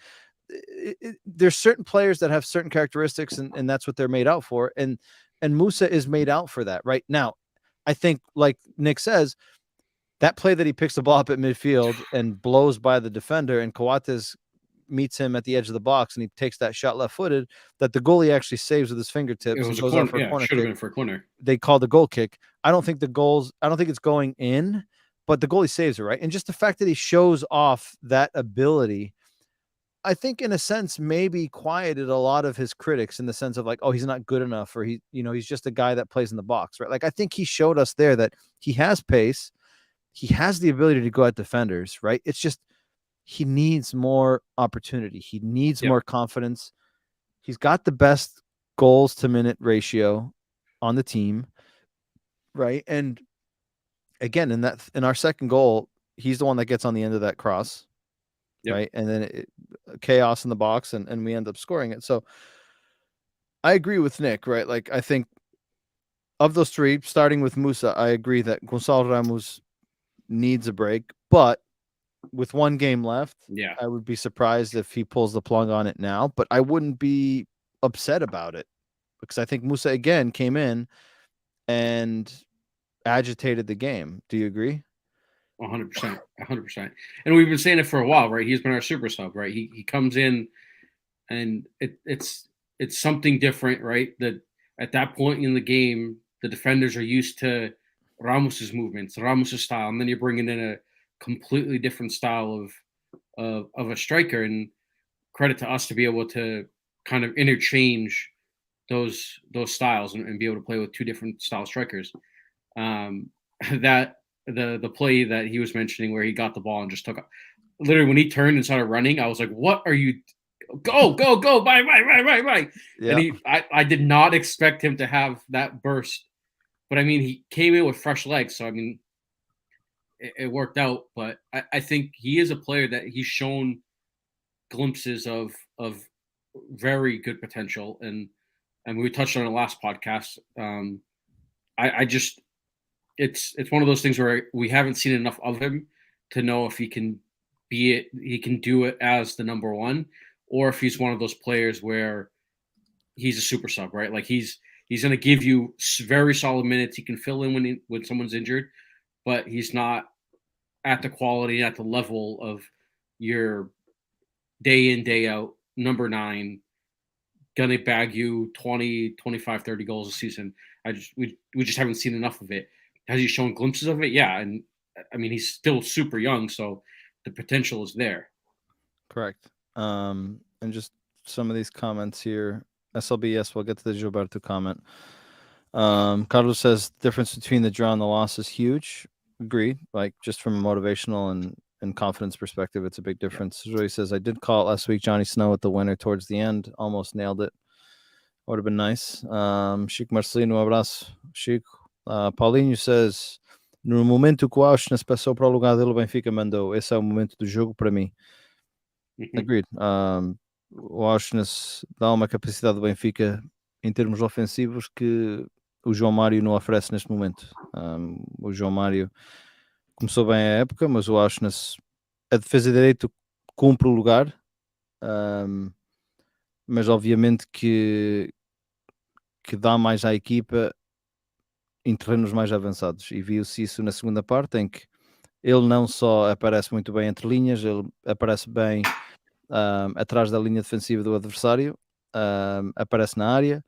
There's certain players that have certain characteristics, and that's what they're made out for. And Musa is made out for that right now. I think, like Nick says, that play that he picks the ball up at midfield and blows by the defender, and Coates meets him at the edge of the box, and he takes that shot left-footed that the goalie actually saves with his It fingertips and was a goes out corner. for a Yeah, corner should have kick. been for a corner. They call the goal kick. I don't think it's going in, but the goalie saves it, right? And just the fact that he shows off that ability, I think in a sense maybe quieted a lot of his critics in the sense of like, oh, he's not good enough, or he's just a guy that plays in the box, right? Like I think he showed us there that he has pace, he has the ability to go at defenders, right? It's just he needs more opportunity. He needs Yep. more confidence. He's got the best goals to minute ratio on the team, right? And again, in our second goal, he's the one that gets on the end of that cross, Yep. right? And then chaos in the box, and we end up scoring it. So I agree with Nick, right? Like I think of those three, starting with Musa, I agree that Gonçalo Ramos needs a break, but with one game left, Yeah. I would be surprised if he pulls the plug on it now, but I wouldn't be upset about it because I think Musa again came in and agitated the game. Do you agree? 100%. 100%. And we've been saying it for a while, right? He's been our super sub, right? He comes in and it's something different, right? That at that point in the game, the defenders are used to Ramos's movements, Ramos's style, and then you're bringing in a completely different style of a striker. And credit to us to be able to kind of interchange those styles and be able to play with two different style strikers. Um, that the play that he was mentioning where he got the ball and just took literally when he turned and started running, I was like, "What are you? go, bye. And Yeah, I did not expect him to have that burst. But I mean, he came in with fresh legs. So, I mean, it worked out. But I think he is a player that he's shown glimpses of very good potential. And we touched on the last podcast. I just, it's one of those things where we haven't seen enough of him to know if he can he can do it as the number one, or if he's one of those players where he's a super sub, right? Like he's going to give you very solid minutes. He can fill in when someone's injured, but he's not at the quality, at the level of your day in, day out number nine, going to bag you 20, 25, 30 goals a season. We just haven't seen enough of it. Has he shown glimpses of it? Yeah, and I mean he's still super young, so the potential is there. correct. And just some of these comments here. SLB, yes, we'll get to the Gilberto comment. Carlos says difference between the draw and the loss is huge. Agreed. Like just from a motivational and confidence perspective, it's a big difference. Yeah. Joey says I did call it last week. Johnny Snow at the winner towards the end, almost nailed it. Would have been nice. Chico Marcelino, abraço. Chico. Paulinho says no momento que o Auschwitz passou para o lugar dele, o Benfica mandou. Esse é o momento do jogo para mim. Agreed. O Auschwitz dá uma capacidade do Benfica em termos ofensivos que o João Mário não oferece neste momento. O João Mário começou bem a época, mas o Auschwitz, a defesa de direito cumpre o lugar, mas obviamente que dá mais à equipa em terrenos mais avançados, e viu-se isso na segunda parte, em que ele não só aparece muito bem entre linhas, ele aparece bem atrás da linha defensiva do adversário, aparece na área,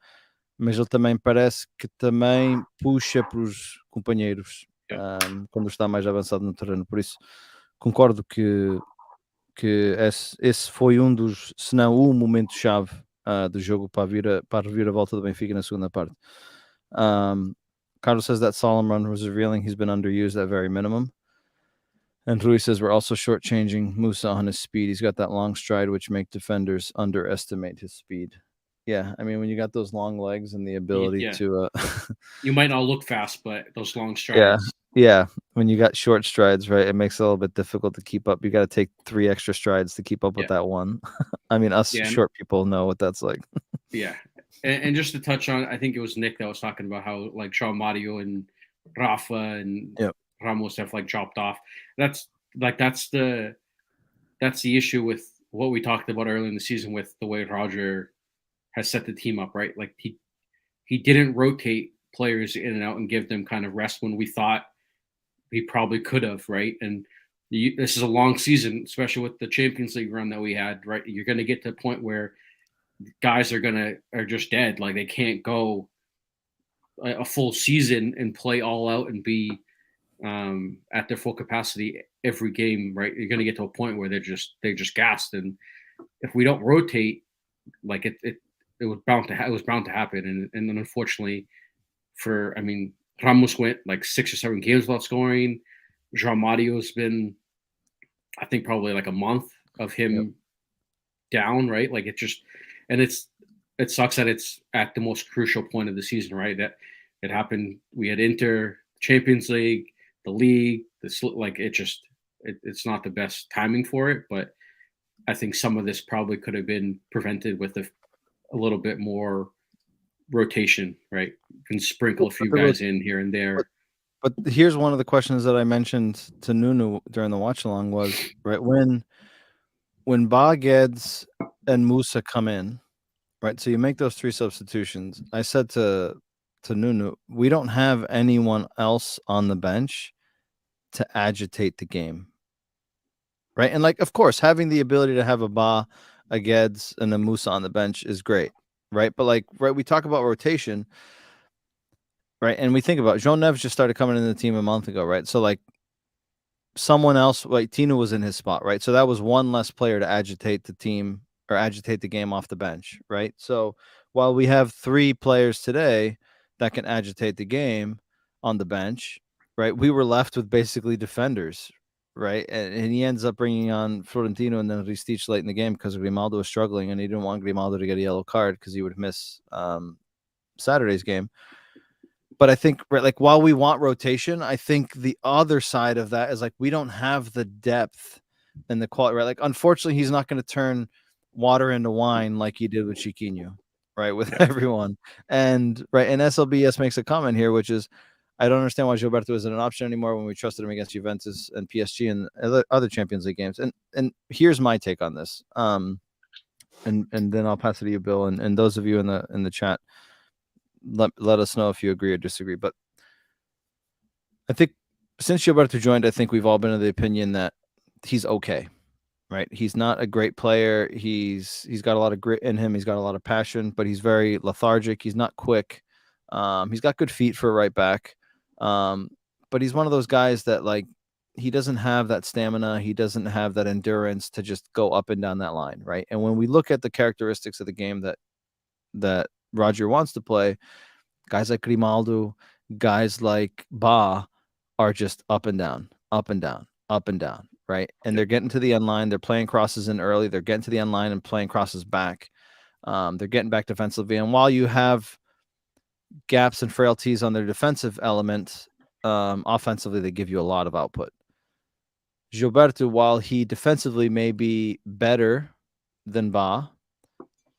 mas ele também parece que também puxa para os companheiros quando está mais avançado no terreno. Por isso concordo que esse foi um dos, se não o momento-chave do jogo para rever a volta do Benfica na segunda parte. Carlos says that Solomon was revealing he's been underused at very minimum. And Rui says we're also shortchanging Musa on his speed. He's got that long stride, which make defenders underestimate his speed. Yeah, I mean, when you got those long legs and the ability to... you might not look fast, but those long strides. Yeah. When you got short strides, right, it makes it a little bit difficult to keep up. You got to take 3 extra strides to keep up with that one. I mean, us short people know what that's like. Yeah. And just to touch on, I think it was Nick that was talking about how like João Mario and Rafa and Ramos have like chopped off. That's the issue with what we talked about early in the season with the way Roger has set the team up, right? Like he didn't rotate players in and out and give them kind of rest when we thought he probably could have, right? And this is a long season, especially with the Champions League run that we had, right? You're going to get to a point where guys are just dead. Like they can't go a full season and play all out and be at their full capacity every game, right? You're going to get to a point where they're just gassed, and if we don't rotate, like it was bound to happen, and then unfortunately, Ramos went like 6 or 7 games without scoring. João Mario's been, I think, probably like a month of him down, right? Like it sucks that it's at the most crucial point of the season, right? That it happened. We had Champions League, the league. It's not the best timing for it, but I think some of this probably could have been prevented with a little bit more rotation, right? You can sprinkle a few guys in here and there. But here's one of the questions that I mentioned to Nunu during the watch along was, right, when Bageds and Musa come in, right? So you make those 3 substitutions. I said to Nunu, we don't have anyone else on the bench to agitate the game, right? And like, of course, having the ability to have a Geds, and a Musa on the bench is great, right? But like, right, we talk about rotation, right? And we think about João Neves just started coming into the team a month ago, right? So like someone else, like Tino was in his spot, right? So that was one less player to agitate the team or agitate the game off the bench, right? So while we have 3 players today that can agitate the game on the bench, right, we were left with basically defenders, right? And he ends up bringing on Florentino and then Ristich late in the game because Grimaldo was struggling, and he didn't want Grimaldo to get a yellow card because he would miss Saturday's game. But I think, right, like, while we want rotation, I think the other side of that is, like, we don't have the depth and the quality, right? Like, unfortunately, he's not going to turn water into wine like he did with Chiquinho, right? With everyone. And SLBS makes a comment here, which is, I don't understand why Gilberto isn't an option anymore when we trusted him against Juventus and PSG and other Champions League games. And here's my take on this. And then I'll pass it to you, Bill, and those of you in the chat. Let us know if you agree or disagree. But I think since Gilberto joined, I think we've all been of the opinion that he's okay, right? He's not a great player. He's got a lot of grit in him. He's got a lot of passion, but he's very lethargic. He's not quick. He's got good feet for a right back. But he's one of those guys that, like, he doesn't have that stamina. He doesn't have that endurance to just go up and down that line, right? And when we look at the characteristics of the game that Roger wants to play, guys like Grimaldo, guys like Ba are just up and down, up and down, up and down, right? And they're getting to the end line. They're playing crosses in early. They're getting to the end line and playing crosses back. They're getting back defensively. And while you have gaps and frailties on their defensive element, offensively, they give you a lot of output. Gilberto, while he defensively may be better than Ba,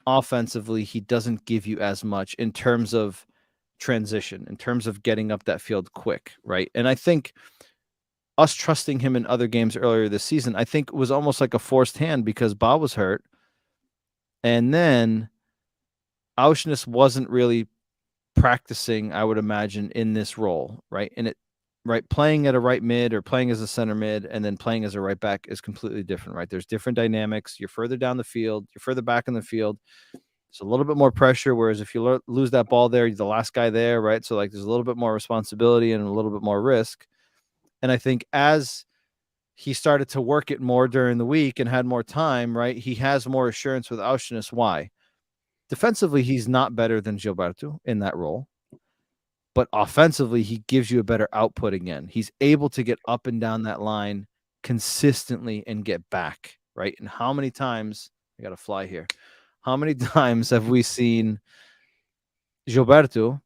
offensively, he doesn't give you as much in terms of transition, in terms of getting up that field quick, right? And I think us trusting him in other games earlier this season, I think was almost like a forced hand because Ba was hurt. And then Auschwitz wasn't really practicing, I would imagine, in this role, right? And playing at a right mid or playing as a center mid and then playing as a right back is completely different, right? There's different dynamics. You're further down the field. You're further back in the field. It's a little bit more pressure, whereas if you lose that ball there, you're the last guy there, right? So, like, there's a little bit more responsibility and a little bit more risk. And I think as he started to work it more during the week and had more time, right, he has more assurance with Auschwitz. Why? Defensively, he's not better than Gilberto in that role. But offensively, he gives you a better output again. He's able to get up and down that line consistently and get back, right? And how many times, I got to fly here. How many times have we seen Gilberto,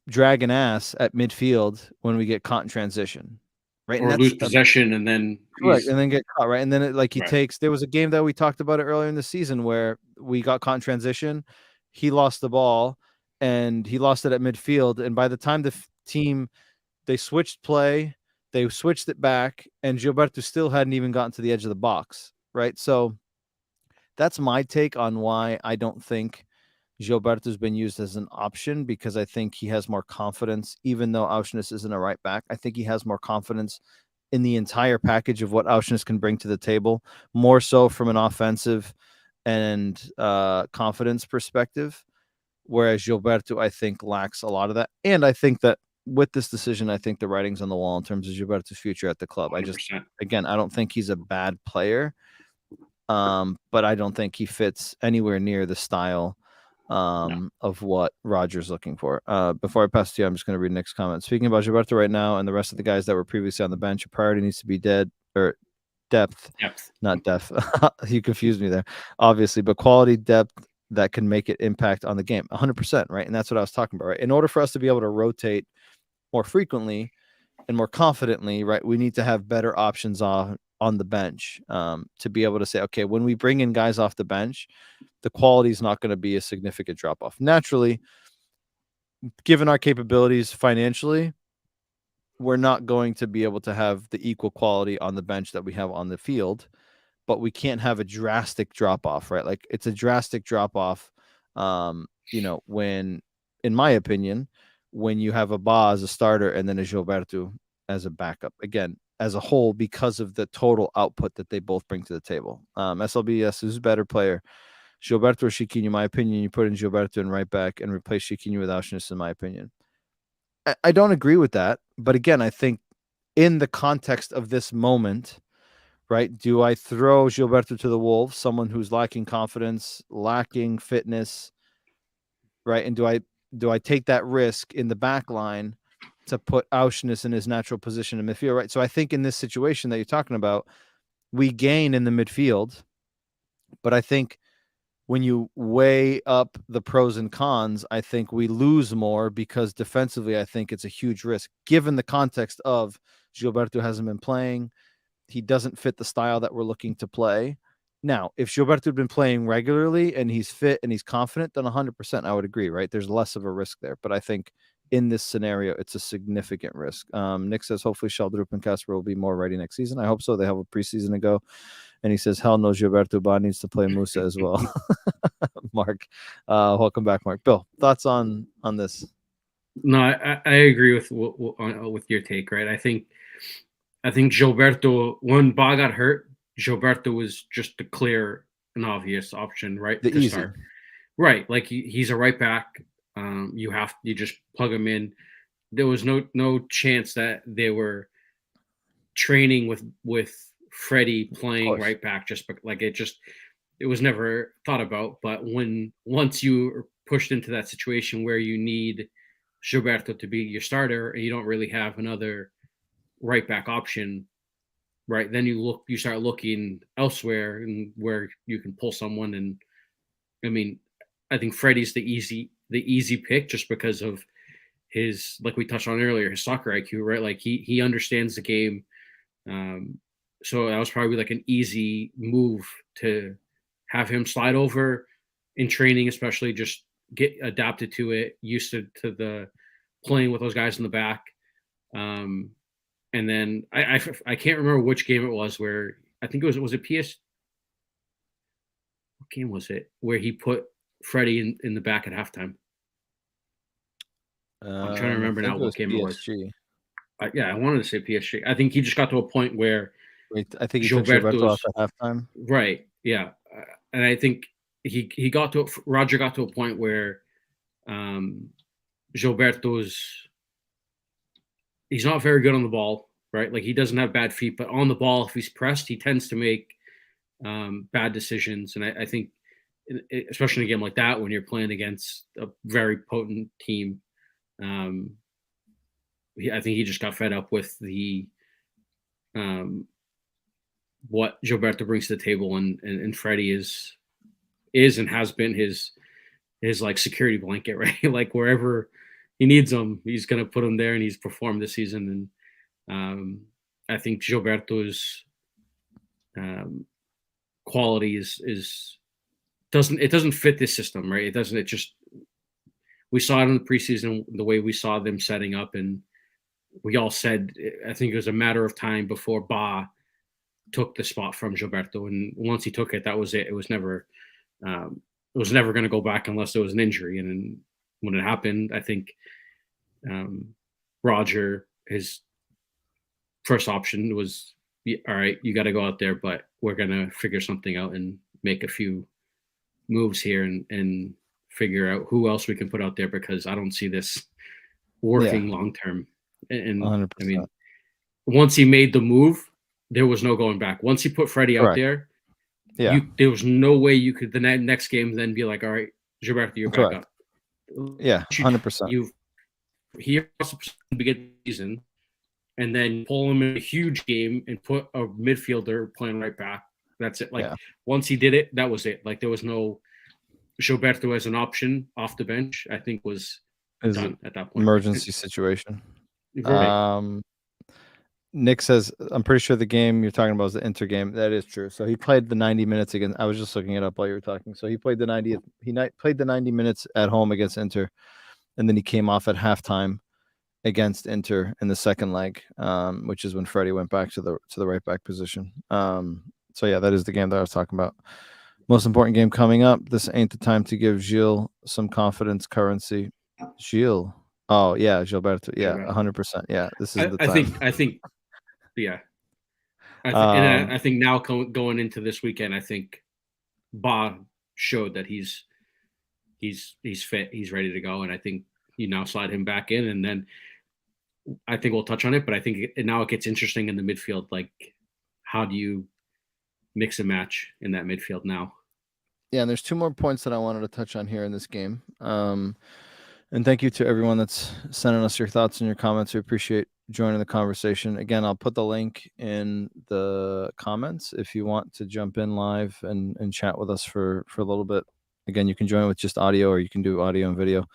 drag an ass at midfield when we get caught in transition, right? Or And lose possession and then correct, and then get caught, right? And then right. there was a game that we talked about it earlier in the season where we got caught in transition. He lost the ball and he lost it at midfield. And by the time the team, they switched play, they switched it back, and Gilberto still hadn't even gotten to the edge of the box, right? So that's my take on why I don't think Gilberto's been used as an option, because I think he has more confidence, even though Auschwitz isn't a right back. I think he has more confidence in the entire package of what Auschwitz can bring to the table, more so from an offensive and confidence perspective. Whereas Gilberto, I think, lacks a lot of that. And I think that with this decision, I think the writing's on the wall in terms of Gilberto's future at the club. 100%. I don't think he's a bad player, but I don't think he fits anywhere near the style of what Roger's looking for. Before I pass to you, I'm just going to read Nick's comment. Speaking about Gilberto right now and the rest of the guys that were previously on the bench, a priority needs to be depth, not depth. You confused me there, obviously, but quality depth that can make it impact on the game. 100%, right? And that's what I was talking about, right? In order for us to be able to rotate more frequently and more confidently, right, we need to have better options on the bench to be able to say, okay, when we bring in guys off the bench, the quality is not going to be a significant drop off. Naturally, given our capabilities financially, we're not going to be able to have the equal quality on the bench that we have on the field, but we can't have a drastic drop off, right? Like, it's a drastic drop off, when, in my opinion, when you have a Ba as a starter and then a Gilberto as a backup, again, as a whole, because of the total output that they both bring to the table. SLBS, who's a better player, Gilberto or Chiquinho? In my opinion, you put in Gilberto in right back and replace Chiquinho with Auschwitz, in my opinion. I don't agree with that. But again, I think in the context of this moment, right, do I throw Gilberto to the wolves, someone who's lacking confidence, lacking fitness, right? And do I take that risk in the back line to put Auschwitz in his natural position in midfield, right? So I think in this situation that you're talking about, we gain in the midfield, but I think when you weigh up the pros and cons, I think we lose more because defensively, I think it's a huge risk given the context of Gilberto hasn't been playing. He doesn't fit the style that we're looking to play. Now, if Gilberto had been playing regularly and he's fit and he's confident, then 100% I would agree, right? There's less of a risk there. But I think in this scenario, it's a significant risk. Nick says hopefully Sheldrup and Casper will be more ready next season. I hope so. They have a preseason to go. And he says, hell no, Gilberto Ba needs to play Musa as well. Mark, welcome back, Mark. Bill, thoughts on this? No, I agree with your take, right? I think Gilberto, when Ba got hurt, Gilberto was just a clear and obvious option, right, The to easy. start. Right, like he's a right back. You just plug him in. There was no chance that they were training with Freddie playing right back. Just like it was never thought about. But once you are pushed into that situation where you need Gilberto to be your starter and you don't really have another right back option, right? Then you start looking elsewhere and where you can pull someone. And I mean, I think Freddie's the easy pick just because of his, like we touched on earlier, his soccer IQ, right? Like he understands the game. So that was probably like an easy move to have him slide over in training, especially just get adapted to it, used to the playing with those guys in the back. And then I can't remember which game it was where I think it was it PS. What game was it where he put Freddie in the back at halftime? I'm trying to remember I think now it was what game it was. PSG. Yeah, I wanted to say PSG. I think he just got to a point where Wait, I think he took Gilberto off at halftime. Right. Yeah, and I think he got to Roger got to a point where Gilberto's he's not very good on the ball, right? Like he doesn't have bad feet, but on the ball, if he's pressed, he tends to make bad decisions. And I think, especially in a game like that, when you're playing against a very potent team, I think he just got fed up with the what Gilberto brings to the table, and Freddie is and has been his like security blanket, right? Like wherever he needs him, he's gonna put him there, and he's performed this season. And I think Gilberto's quality is doesn't fit this system, right? It just we saw it in the preseason, the way we saw them setting up, and we all said I think it was a matter of time before Ba took the spot from Gilberto, and once he took it, that was it. It was never going to go back unless there was an injury. And when it happened, I think Roger, his first option was, all right, you got to go out there, but we're going to figure something out and make a few moves here and figure out who else we can put out there, because I don't see this working long term. And 100%. I mean, once he made the move, there was no going back. Once he put Freddie out there, there was no way you could the next game then be like, all right, Gilberto, you're back up. Yeah, 100%. He also begin the season, and then pull him in a huge game and put a midfielder playing right back. That's it. Like once he did it, that was it. Like there was no Gilberto as an option off the bench. I think was done at that point. Emergency situation. Right. Nick says, I'm pretty sure the game you're talking about is the Inter game. That is true. So he played the 90 minutes again. I was just looking it up while you were talking. So he played the 90 minutes at home against Inter, and then he came off at halftime against Inter in the second leg, which is when Freddie went back to the right back position. So yeah, that is the game that I was talking about. Most important game coming up. This ain't the time to give Gilles some confidence currency. Gilles. Oh yeah, Gilberto. Yeah, 100%. Yeah, this is the time. I think. Yeah. I think now going into this weekend, I think Ba showed that he's fit, he's ready to go, and I think you now slide him back in, and then I think we'll touch on it, but I think now it gets interesting in the midfield. Like, how do you mix and match in that midfield now? Yeah, and there's two more points that I wanted to touch on here in this game. And thank you to everyone that's sending us your thoughts and your comments. We appreciate joining the conversation. Again, I'll put the link in the comments if you want to jump in live and chat with us for a little bit. Again, you can join with just audio, or you can do audio and video.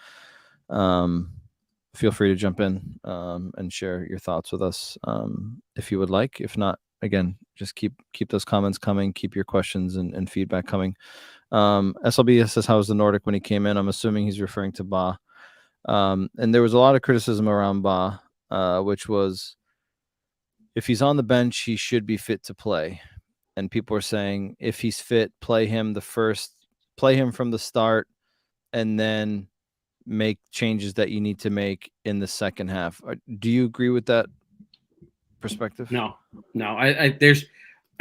Feel free to jump in and share your thoughts with us if you would like. If not, again, just keep those comments coming. Keep your questions and feedback coming. SLB says, how was the Nordic when he came in? I'm assuming he's referring to Ba. And there was a lot of criticism around Ba, which was, if he's on the bench, he should be fit to play. And people are saying, if he's fit, play him from the start, and then make changes that you need to make in the second half. Do you agree with that perspective? No. I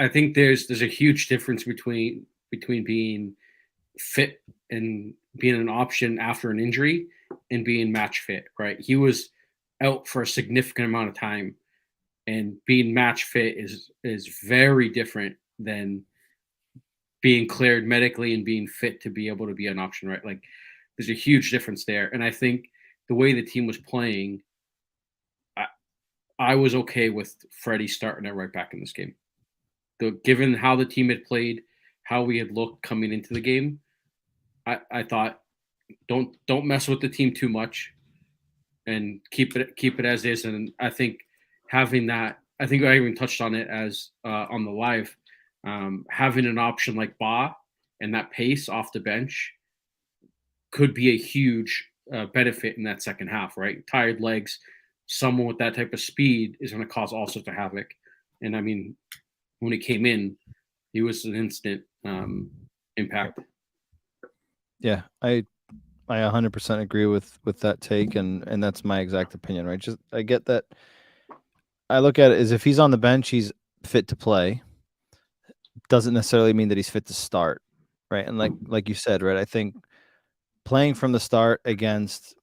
think there's a huge difference between being fit and being an option after an injury and being match fit, right? He was out for a significant amount of time, and being match fit is very different than being cleared medically and being fit to be able to be an option, right? Like, there's a huge difference there. And I think the way the team was playing, I was okay with Freddie starting it right back in this game. Given how the team had played, how we had looked coming into the game, I thought, don't mess with the team too much, and keep it as is. And I think having that, I think I even touched on it as on the live, having an option like Ba and that pace off the bench could be a huge benefit in that second half, right? Tired legs, someone with that type of speed is going to cause all sorts of havoc. And I mean, when he came in, he was an instant impact. Yeah, I 100% agree with that take, and that's my exact opinion, right? Just, I get that. I look at it as, if he's on the bench, he's fit to play. Doesn't necessarily mean that he's fit to start, right? And like you said, right, I think playing from the start against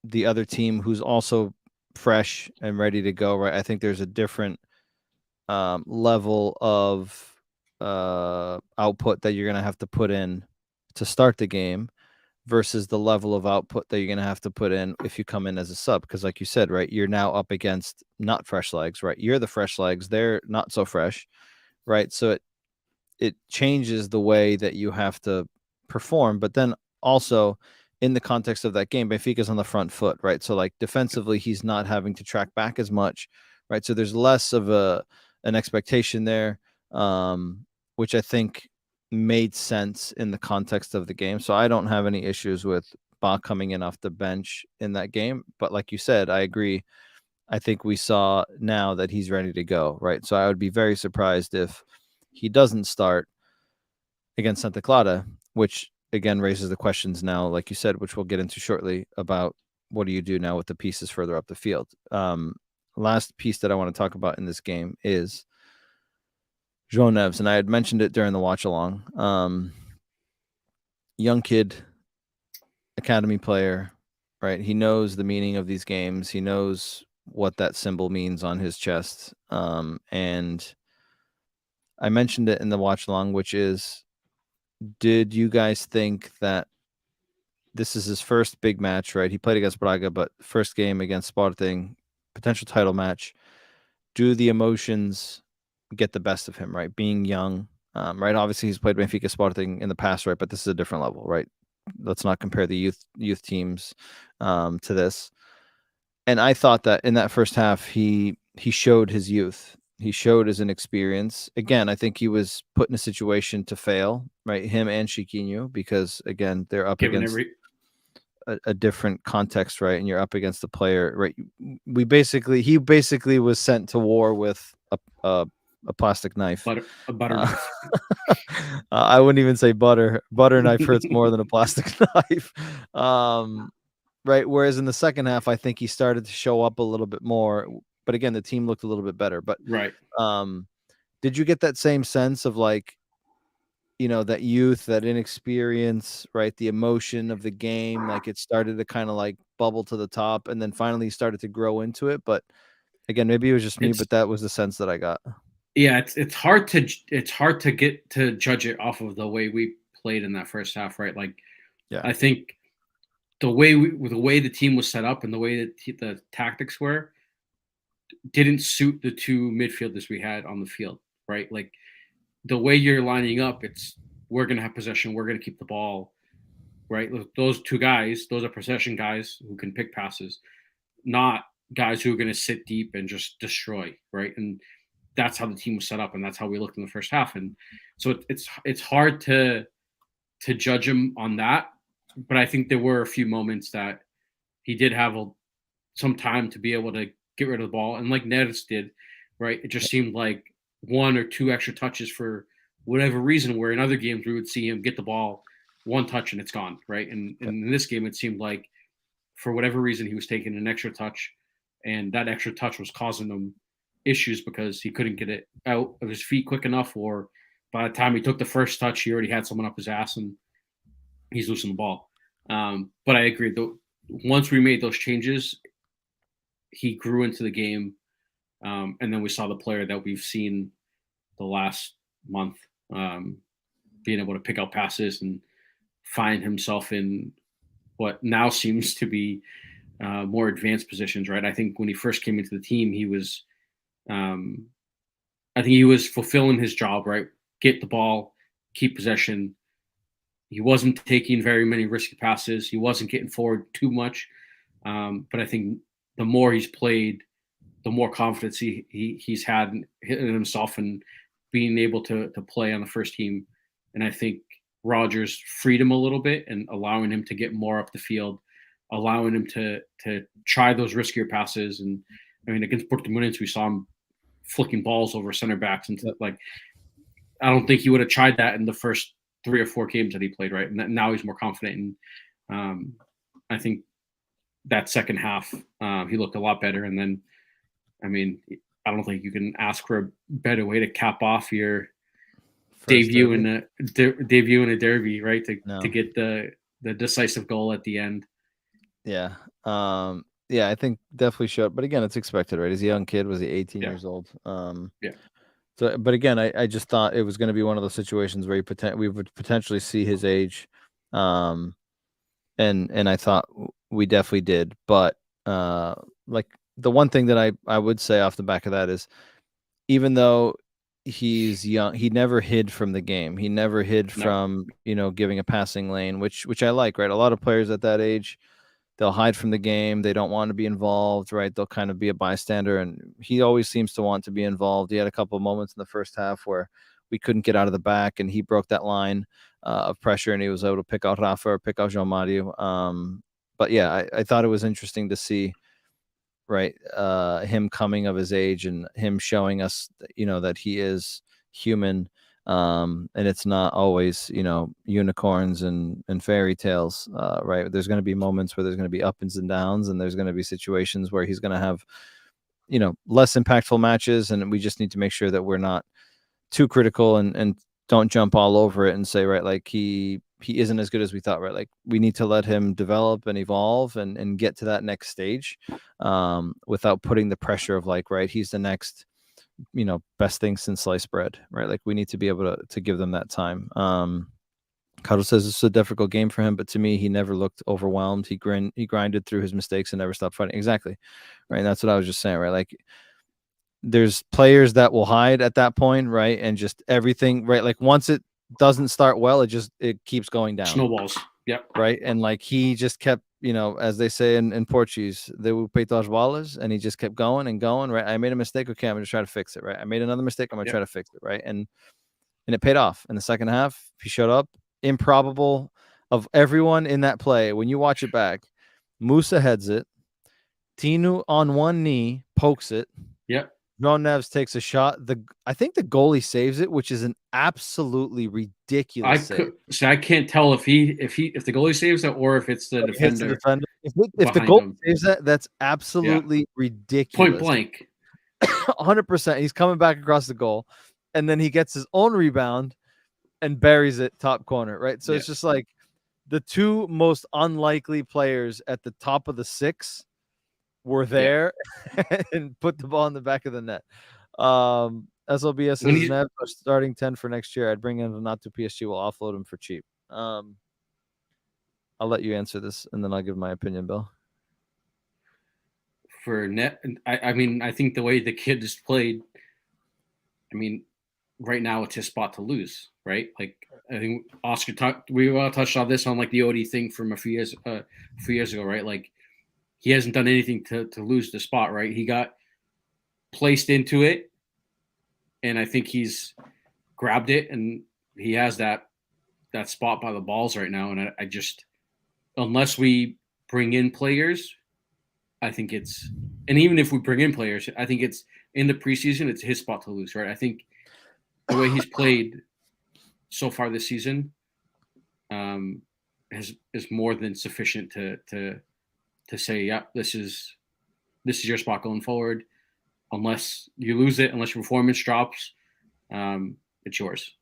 the other team who's also fresh and ready to go, right? I think there's a different level of output that you're going to have to put in to start the game versus the level of output that you're going to have to put in if you come in as a sub. Because like you said, right, you're now up against not fresh legs, right? You're the fresh legs. They're not so fresh, right? So it changes the way that you have to perform. But then also, in the context of that game, Benfica's on the front foot, right? So like defensively, he's not having to track back as much, right? So there's less of an expectation there, which I think made sense in the context of the game. So I don't have any issues with Ba coming in off the bench in that game. But like you said, I agree. I think we saw now that he's ready to go, right? So I would be very surprised if he doesn't start against Santa Clara, which again raises the questions now, like you said, which we'll get into shortly, about what do you do now with the pieces further up the field. Last piece that I want to talk about in this game is João Neves, and I had mentioned it during the watch along. Young kid, academy player, right? He knows the meaning of these games. He knows what that symbol means on his chest. And I mentioned it in the watch along, which is, did you guys think that this is his first big match, right? He played against Braga, but first game against Sporting, potential title match. Do the emotions get the best of him, right? Being young, right? Obviously, he's played Benfica, Sporting in the past, right? But this is a different level, right? Let's not compare the youth teams to this. And I thought that in that first half, he showed his youth. He showed his inexperience. Again, I think he was put in a situation to fail, right? Him and Chiquinho, because again, they're up against a different context, right? And you're up against a player, right? He basically was sent to war with a plastic knife, a butter knife. I wouldn't even say butter. Butter knife hurts more than a plastic knife. Right. Whereas in the second half, I think he started to show up a little bit more. But again, the team looked a little bit better. But right. Did you get that same sense of like, that youth, that inexperience, right? The emotion of the game, like it started to kind of like bubble to the top and then finally started to grow into it. But again, maybe it was just me, but that was the sense that I got. Yeah, it's hard to get to judge it off of the way we played in that first half, right? Like, yeah. I think the way the team was set up and the way that the tactics were didn't suit the two midfielders we had on the field, right? Like the way you're lining up, it's we're gonna have possession, we're gonna keep the ball, right? Those two guys, those are possession guys who can pick passes, not guys who are gonna sit deep and just destroy, right? And that's how the team was set up, and that's how we looked in the first half. And so it's hard to judge him on that, but I think there were a few moments that he did have some time to be able to get rid of the ball, and like Neres did, right? It just seemed like one or two extra touches for whatever reason. Where in other games we would see him get the ball, one touch and it's gone, right? And in this game, it seemed like for whatever reason he was taking an extra touch, and that extra touch was causing him issues because he couldn't get it out of his feet quick enough, or by the time he took the first touch, he already had someone up his ass and he's losing the ball. But I agree. Though, once we made those changes, he grew into the game, and then we saw the player that we've seen the last month, being able to pick out passes and find himself in what now seems to be more advanced positions. Right. I think when he first came into the team, he was, I think he was fulfilling his job. Right. Get the ball, keep possession. He wasn't taking very many risky passes. He wasn't getting forward too much. But I think the more he's played, the more confidence he's had in himself and being able to play on the first team. And I think Rogers freed him a little bit and allowing him to get more up the field, allowing him to try those riskier passes. And I mean, against Portimonense, we saw him flicking balls over center backs, and like I don't think he would have tried that in the first 3 or 4 games that he played, right? And now he's more confident. And I think that second half, he looked a lot better. And then, I mean, I don't think you can ask for a better way to cap off your debut in a derby, right? To get the decisive goal at the end. Yeah. Yeah, I think definitely showed, but again, it's expected, right? He's a young kid. Was he 18 years old? Yeah. So, but again, I just thought it was going to be one of those situations where we would potentially see his age, and I thought we definitely did. But like the one thing that I would say off the back of that is, even though he's young, he never hid from the game. He never hid from giving a passing lane, which I like, right? A lot of players at that age, they'll hide from the game. They don't want to be involved, right? They'll kind of be a bystander. And he always seems to want to be involved. He had a couple of moments in the first half where we couldn't get out of the back, and he broke that line of pressure, and he was able to pick out Rafa or pick out Jean Mario. But yeah, I thought it was interesting to see, right, him coming of his age and him showing us, that he is human. And it's not always, unicorns and fairy tales, right? There's going to be moments where there's going to be ups and downs, and there's going to be situations where he's going to have, less impactful matches, and we just need to make sure that we're not too critical and don't jump all over it and say, right, like he isn't as good as we thought, right? Like we need to let him develop and evolve and get to that next stage, without putting the pressure of like, right, he's the next, best thing since sliced bread, right? Like we need to be able to give them that time. Carlos says this is a difficult game for him, but to me, he never looked overwhelmed. He grinded through his mistakes and never stopped fighting. Exactly. Right. And that's what I was just saying, right? Like there's players that will hide at that point, right? And just everything, right? Like once it doesn't start well, it keeps going down. Snowballs. Yep. Right. And like he just kept, as they say in Portuguese, they will pay as bolas, and he just kept going and going. Right. I made a mistake. Okay, I'm gonna try to fix it. Right. I made another mistake. I'm gonna try to fix it. Right. And it paid off in the second half. He showed up. Improbable of everyone in that play. When you watch it back, Musa heads it. Tinu on one knee pokes it. Yep. Ron Neves takes a shot. I think the goalie saves it, which is an absolutely ridiculous save. I can't tell if the goalie saves it or if it's the defender. If the goalie saves that, that's absolutely ridiculous. Point blank. 100%. He's coming back across the goal, and then he gets his own rebound and buries it top corner, right? So it's just like the two most unlikely players at the top of the 6 were there and put the ball in the back of the net. SLBS says Nev starting 10 for next year. I'd bring in Renato PSG. Will offload him for cheap. I'll let you answer this, and then I'll give my opinion, Bill. For net, I mean, I think the way the kid has played, I mean, right now it's his spot to lose, right? Like I think Oscar we all touched on this on like the OD thing from a few years ago, right? Like he hasn't done anything to lose the spot, right? He got placed into it, and I think he's grabbed it, and he has that spot by the balls right now. And I just, unless we bring in players, I think it's, and even if we bring in players, I think it's in the preseason, it's his spot to lose, right? I think the way he's played so far this season is more than sufficient to say, yeah, this is your spot going forward. Unless you lose it, unless your performance drops, it's yours.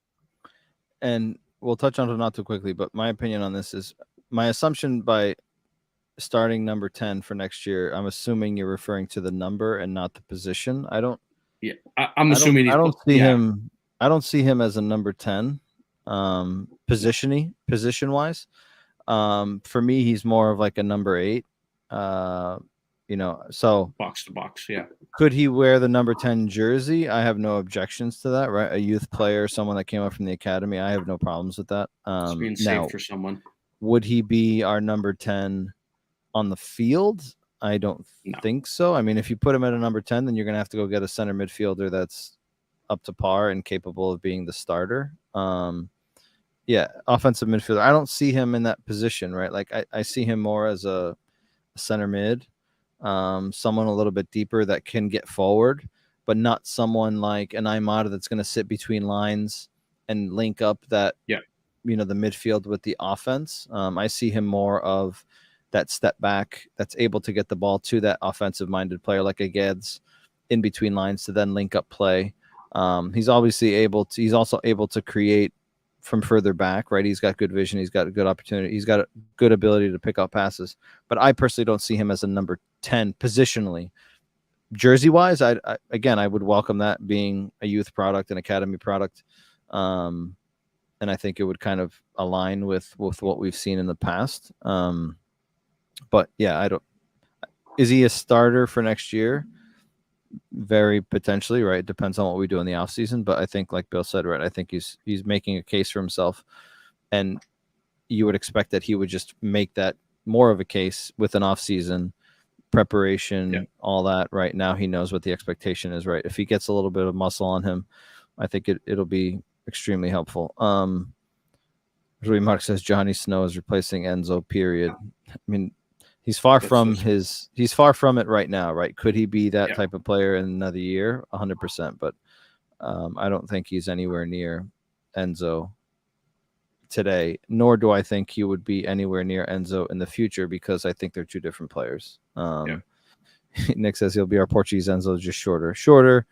And we'll touch on it not too quickly, but my opinion on this is my assumption by starting number 10 for next year. I'm assuming you're referring to the number and not the position. I don't. Yeah, I'm assuming I don't see him. I don't see him as a number 10, position wise. For me, he's more of like a number 8. So box to box. Yeah. Could he wear the number 10 jersey? I have no objections to that, right? A youth player, someone that came up from the academy. I have no problems with that. It's being safe for someone. Would he be our number 10 on the field? I don't think so. I mean, if you put him at a number 10, then you're going to have to go get a center midfielder that's up to par and capable of being the starter. Offensive midfielder. I don't see him in that position, right? Like I see him more as a center mid, someone a little bit deeper that can get forward, but not someone like an Aimada that's going to sit between lines and link up that, the midfield with the offense. I see him more of that step back that's able to get the ball to that offensive minded player like a Geds in between lines to then link up play. He's also able to create from further back, right? He's got good vision. He's got a good opportunity. He's got a good ability to pick up passes, but I personally don't see him as a number 10 positionally. Jersey wise, I would welcome that being a youth product, an academy product. And I think it would kind of align with what we've seen in the past. But yeah, is he a starter for next year? Very potentially, right? Depends on what we do in the off season. But I think, like Bill said, right, I think he's making a case for himself, and you would expect that he would just make that more of a case with an off season preparation, all that. Right now, he knows what the expectation is. Right, if he gets a little bit of muscle on him, I think it'll be extremely helpful. Rui Mark says Johnny Snow is replacing Enzo. Period. I mean, he's far from it right now, right? Could he be that type of player in another year? 100%. But I don't think he's anywhere near Enzo today, nor do I think he would be anywhere near Enzo in the future, because I think they're two different players. Nick says he'll be our Portuguese Enzo, just shorter.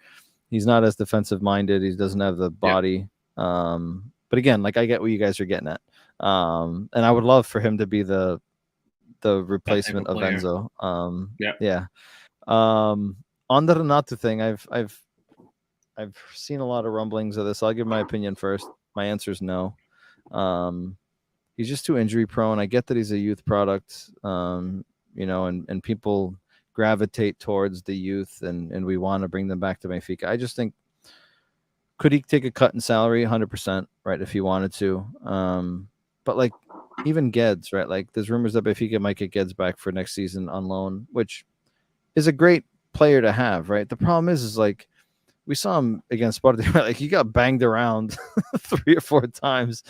He's not as defensive minded. He doesn't have the body. But again, like I get what you guys are getting at. And I would love for him to be the replacement of Enzo. On the Renato thing, I've seen a lot of rumblings of this. I'll give my opinion first. My answer is no. He's just too injury prone. I get that he's a youth product, and people gravitate towards the youth, and we want to bring them back to Benfica. I just think, could he take a cut in salary? 100%, right, if he wanted to. But like even Geds, right? Like there's rumors that Benfica might get Geds back for next season on loan, which is a great player to have, right? The problem is like we saw him against Sporting, right? Like he got banged around 3 or 4 times.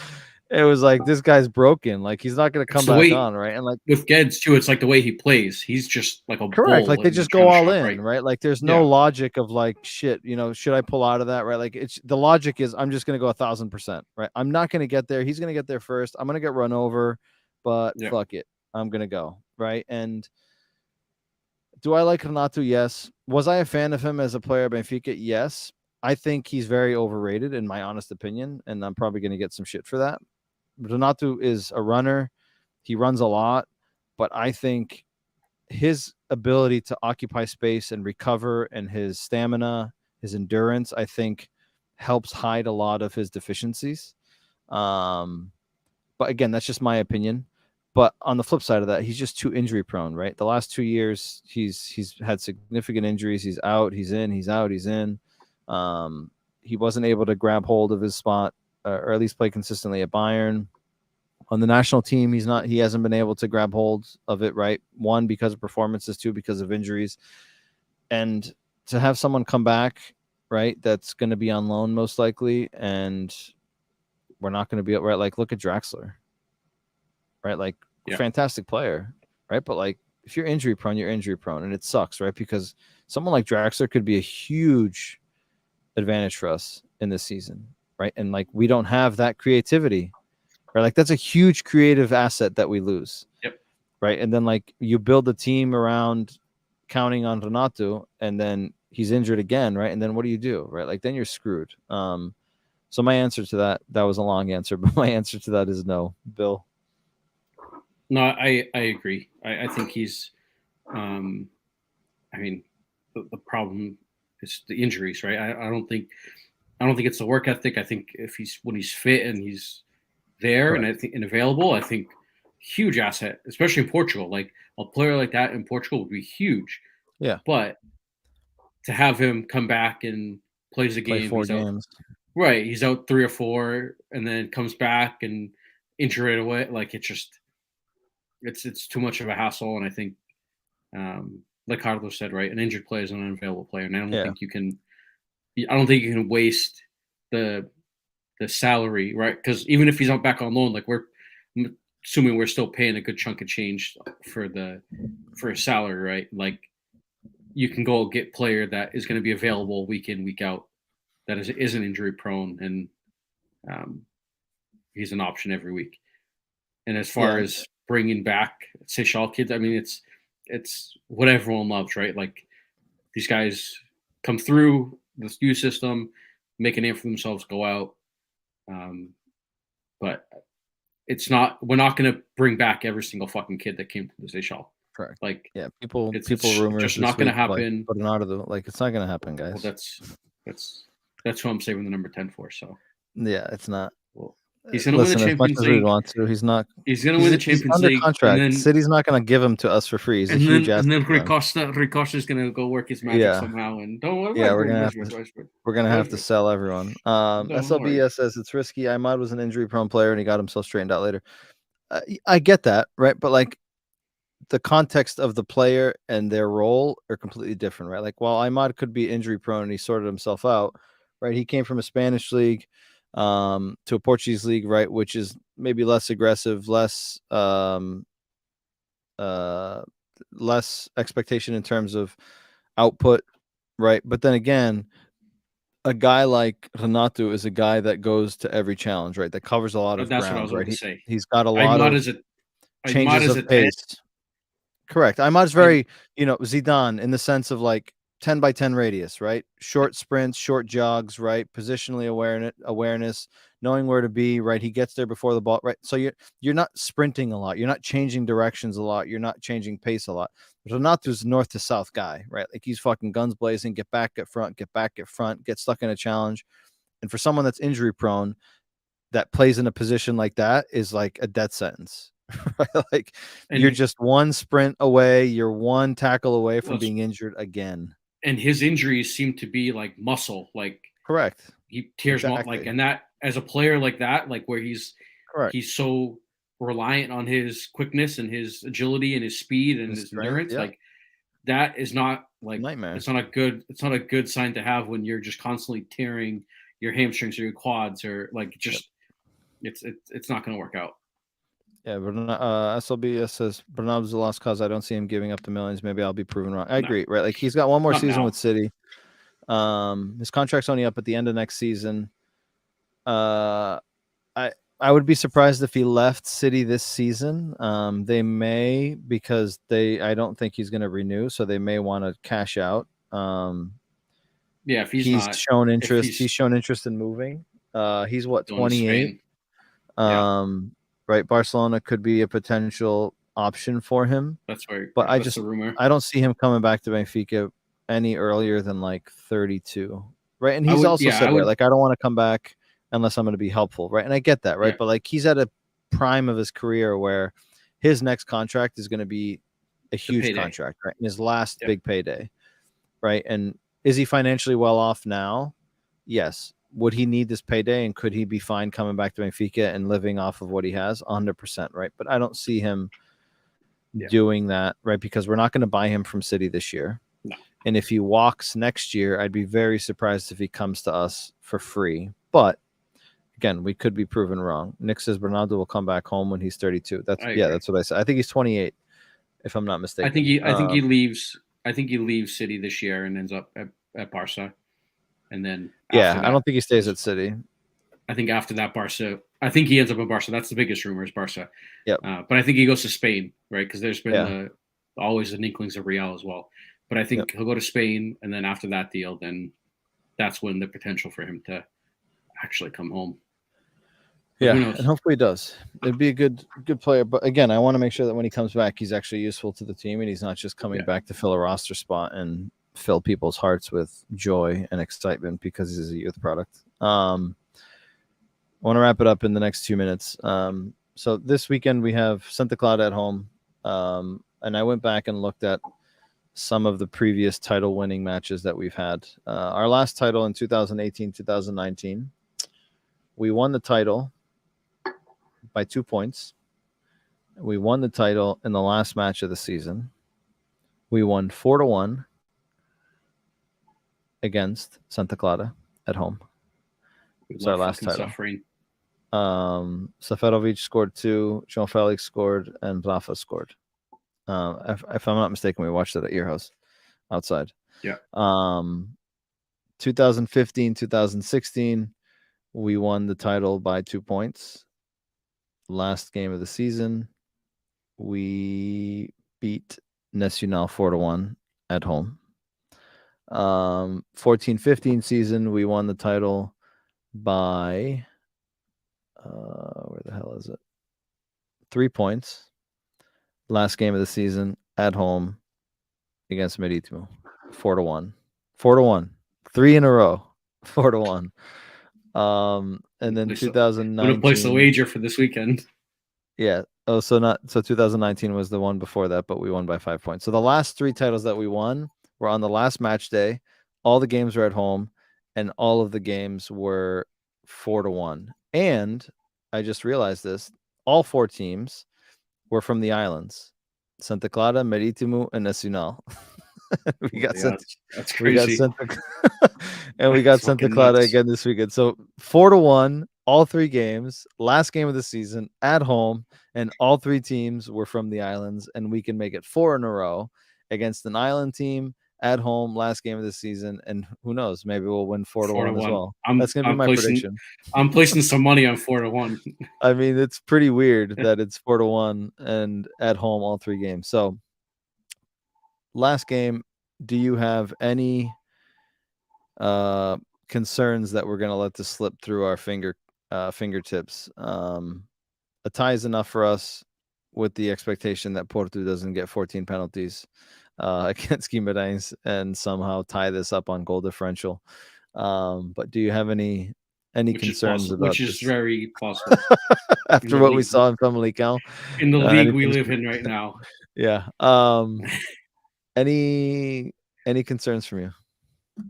It was like, this guy's broken. Like he's not going to come back on, right? And like with Geds too, it's like the way he plays. He's just like a correct. bull like they just go all in, right? Like there's no Yeah. logic of like shit. Should I pull out of that, right? Like it's the logic is I'm just going to go 1,000%, right? I'm not going to get there. He's going to get there first. I'm going to get run over, but fuck it, I'm going to go, right? And do I like Renato? Yes. Was I a fan of him as a player at Benfica? Yes. I think he's very overrated, in my honest opinion, and I'm probably going to get some shit for that. Renato is a runner. He runs a lot, but I think his ability to occupy space and recover and his stamina, his endurance, I think helps hide a lot of his deficiencies. But again, that's just my opinion. But on the flip side of that, he's just too injury prone, right? The last 2 years, he's had significant injuries. He's out, he's in, he's out, he's in. He wasn't able to grab hold of his spot, or at least play consistently at Bayern. On the national team, he hasn't been able to grab hold of it, right? One, because of performances, two, because of injuries. And to have someone come back, right, that's going to be on loan most likely, and we're not going to be right. Like, look at Draxler, right? Like, fantastic player, right? But like, if you're injury prone, you're injury prone, and it sucks, right? Because someone like Draxler could be a huge advantage for us in this season, right? And like, we don't have that creativity, right? Like, that's a huge creative asset that we lose. Yep. Right. And then like, you build a team around counting on Renato, and then he's injured again, right? And then what do you do, right? Like, then you're screwed. So my answer to that was a long answer, but my answer to that is no. Bill? No, I agree. I think he's, I mean, the problem is the injuries, right? I don't think it's the work ethic. I think when he's fit and he's there, Correct. and I think and available, I think huge asset, especially in Portugal. Like, a player like that in Portugal would be huge. Yeah. But to have him come back and plays a Play game, 4 he's out. games. Right, he's out 3 or 4, and then comes back and injured right away. Like, it's too much of a hassle. And I think, like Carlos said, right, an injured player is an unavailable player, and I don't think you can. I don't think you can waste the salary, right? Because even if he's not back on loan, like, I'm assuming we're still paying a good chunk of change for his salary, right? Like, you can go get player that is going to be available week in, week out, that isn't injury prone, and he's an option every week. And as far as bringing back Seychelles kids, I mean, it's what everyone loves, right? Like, these guys come through the youth system, make a name for themselves, go out. But we're not going to bring back every single fucking kid that came from the Seychelles. Correct. Like, people it's rumors just not going to happen. Like, put an out of the, like, it's not going to happen, guys. Well, that's who I'm saving the number 10 for. So yeah, it's not. Well, he's going to win the Champions League. Want to. He's not. He's going to win the Champions League. Contract. And then, City's not going to give him to us for free. He's a huge asset. And then Rui Costa's going to go work his magic somehow. And don't worry. Yeah, we're gonna have to sell everyone. SLB says it's risky. Imad was an injury-prone player, and he got himself straightened out later. I get that, right? But like, the context of the player and their role are completely different, right? Like, while Imad could be injury-prone and he sorted himself out, right? He came from a Spanish league to a Portuguese league, right, which is maybe less aggressive, less expectation in terms of output, right? But then again, a guy like Renato is a guy that goes to every challenge, right? That covers a lot of ground. That's what I was going to say. He's got a lot of changes of pace. Correct. Imad's very, Zidane in the sense of like 10 by 10 radius, right? Short sprints, short jogs, right? Positionally awareness, knowing where to be, right? He gets there before the ball, right? So you're not sprinting a lot. You're not changing directions a lot. You're not changing pace a lot. Renato's north to south guy, right? Like, he's fucking guns blazing, get back at front, get stuck in a challenge. And for someone that's injury prone that plays in a position like that is like a death sentence. Right? Like, you're just one sprint away, you're one tackle away from being injured again. And his injuries seem to be like muscle, like, correct. He tears them off, like, and that, as a player like that, like, where he's so reliant on his quickness and his agility and his speed and his endurance, like, that is not like nightmare. It's not a good sign to have when you're just constantly tearing your hamstrings or your quads, or like, just it's not going to work out. Yeah, but SLB says Bernardo's a lost cause. I don't see him giving up the millions. Maybe I'll be proven wrong. I agree, right? Like, he's got one more season with City. His contract's only up at the end of next season. I would be surprised if he left City this season. They may, because I don't think he's going to renew, so they may want to cash out. If he's shown interest in moving. He's what, 28? Right, Barcelona could be a potential option for him. That's right. But I don't see him coming back to Benfica any earlier than like 32, right? And he's also said, right, like, I don't want to come back unless I'm going to be helpful, right? And I get that, right? But like, he's at a prime of his career where his next contract is going to be a huge payday. contract, right? And his last big payday, right? And is he financially well off now? Yes. Would he need this payday, and could he be fine coming back to Benfica and living off of what he has? 100%, right? But I don't see him doing that, right? Because we're not going to buy him from City this year. No. And if he walks next year, I'd be very surprised if he comes to us for free. But again, we could be proven wrong. Nick says Bernardo will come back home when he's 32. That's what I said. I think he's 28, if I'm not mistaken. I think he leaves. I think he leaves City this year and ends up at Barca, and then I don't think he stays at City. I think after that, Barca. I think he ends up in Barca. That's the biggest rumor is Barca. Yeah, but I think he goes to Spain, right? Because there's been always the inklings of Real as well. But I think he'll go to Spain, and then after that deal, then that's when the potential for him to actually come home. Yeah, and hopefully he does. It'd be a good player. But again, I want to make sure that when he comes back, he's actually useful to the team, and he's not just coming back to fill a roster spot and fill people's hearts with joy and excitement because he's a youth product. I want to wrap it up in the next 2 minutes. So this weekend we have Santa Clara at home, and I went back and looked at some of the previous title-winning matches that we've had. Our last title in 2018-2019, we won the title by 2 points. We won the title in the last match of the season. We won 4-1 against Santa Clara at home. It's our last title. Suffering. Seferovic scored 2, João Felix scored, and Rafa scored. If I'm not mistaken, we watched it at your house outside. Yeah. 2015, 2016, we won the title by 2 points. Last game of the season, we beat Nacional 4-1 at home. 14-15 season, we won the title by where the hell is it? 3 points. Last game of the season at home against Marítimo, 4-1. 4-1. 3 in a row. 4-1. And then 2019. I'm gonna place a wager for this weekend. Yeah. Oh, so 2019 was the one before that, but we won by 5 points. So the last 3 titles that we won were on the last match day. All the games were at home, and all of the games were 4-1. And I just realized this: all 4 teams were from the islands: Santa Clara, Marítimo, and Nacional. we got Santa and we got Santa Clara again this weekend. So 4-1, all 3 games, last game of the season at home, and all 3 teams were from the islands, and we can make it 4 in a row against an island team at home, last game of the season, and who knows, maybe we'll win 4-1 as well. That's gonna be my prediction. I'm placing some money on 4-1. I mean, it's pretty weird that it's 4-1 and at home all 3 games. So last game, do you have any concerns that we're going to let this slip through our fingertips? A tie is enough for us, with the expectation that Porto doesn't get 14 penalties against Guimarães and somehow tie this up on goal differential. But do you have any concerns about which this? Is very possible. After what we saw in Famalicão, in the league we live in right now. Yeah. Any concerns from you?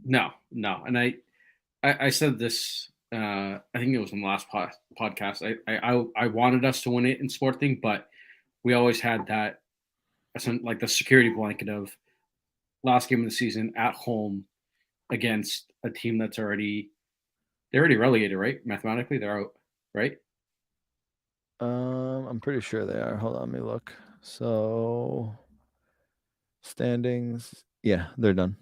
No. And I said this. I think it was in the last podcast. I wanted us to win it in Sporting, but we always had that, like the security blanket of last game of the season at home against a team that's already relegated, right? Mathematically, they're out, right? I'm pretty sure they are. Hold on, let me look. So standings, yeah, they're done.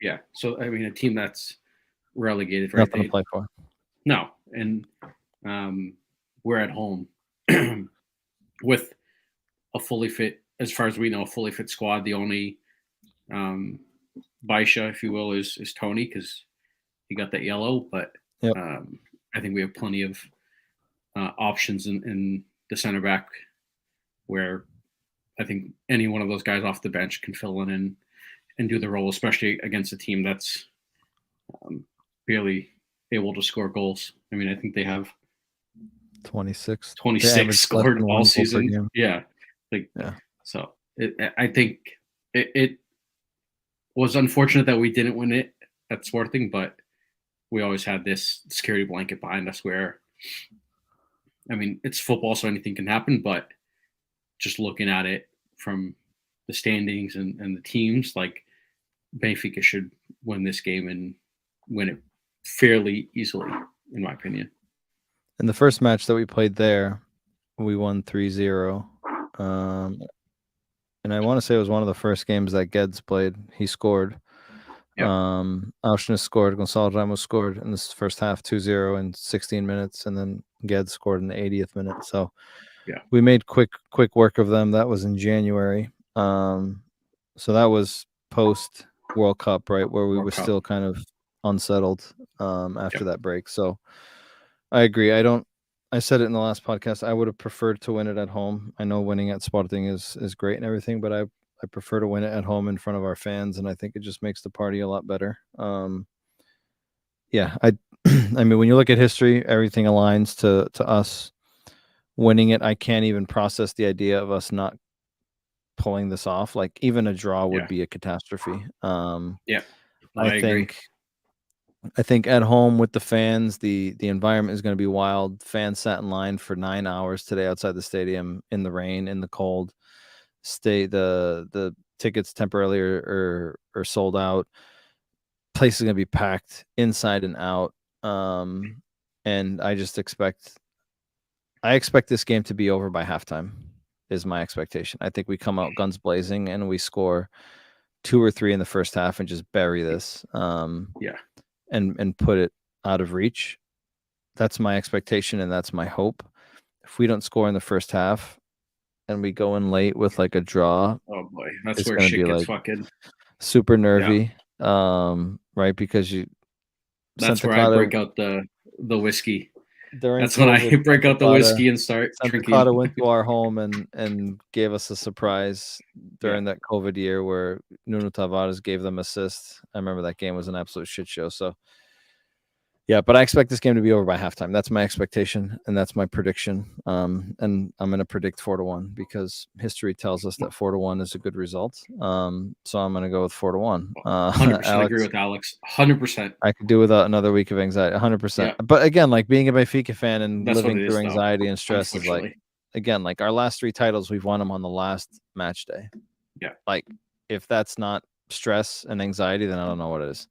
Yeah. So I mean, a team that's relegated, right? Nothing to play for. No, and we're at home with a fully fit, as far as we know, a fully fit squad. The only Baisha, if you will, is Tony, because he got that yellow. But I think we have plenty of options in the center back, where I think any one of those guys off the bench can fill in and do the role, especially against a team that's barely able to score goals. I mean, I think they have 26 scored all season. Yeah, Like, Yeah. so I think it was unfortunate that we didn't win it at Sporting, but we always had this security blanket behind us where, I mean, it's football, so anything can happen, but just looking at it from the standings and the teams, like Benfica should win this game and win it fairly easily, in my opinion. In the first match that we played there, we won 3-0. And I want to say it was one of the first games that Geds played. He scored. Yeah. Auschwitz scored. Gonzalo Ramos scored in this first half 2-0 in 16 minutes. And then Geds scored in the 80th minute. So Yeah. we made quick work of them. That was in January. So that was post World Cup, right, where we were still kind of unsettled after that break. So I agree. I said it in the last podcast. I would have preferred to win it at home. I know winning at Sporting is great and everything, but I prefer to win it at home in front of our fans, and I think it just makes the party a lot better. Yeah, I mean, when you look at history, everything aligns to us winning it. I can't even process the idea of us not pulling this off. Like, even a draw would be a catastrophe. Yeah. No, I I agree. think at home with the fans, the environment is going to be wild. Fans sat in line for 9 hours today outside the stadium in the rain, in the cold. The tickets temporarily are sold out. Place is going to be packed inside and out. And I expect this game to be over by halftime. Is my expectation. I think we come out guns blazing and we score 2 or 3 in the first half and just bury this. Yeah. And put it out of reach. That's my expectation and that's my hope. If we don't score in the first half and we go in late with like a draw, oh boy, that's it's where gonna shit be gets like fucking super nervy. Right? Because that's Santa where I Clara break out the whiskey. during That's when I COVID, break out the whiskey and start Santa drinking. Clara went to our home and gave us a surprise during that COVID year where Nuno Tavares gave them assists. I remember that game was an absolute shit show. So yeah, but I expect this game to be over by halftime. That's my expectation, and that's my prediction. And I'm going to predict 4-1 because history tells us that 4-1 is a good result. So I'm going to go with 4-1. 100% agree with Alex. 100%. I could do without another week of anxiety. 100%. Yeah. But again, like being a Benfica fan and That's living what it through is, anxiety though, and stress is like, again, like our last 3 titles, we've won them on the last match day. Yeah. Like if that's not stress and anxiety, then I don't know what it is.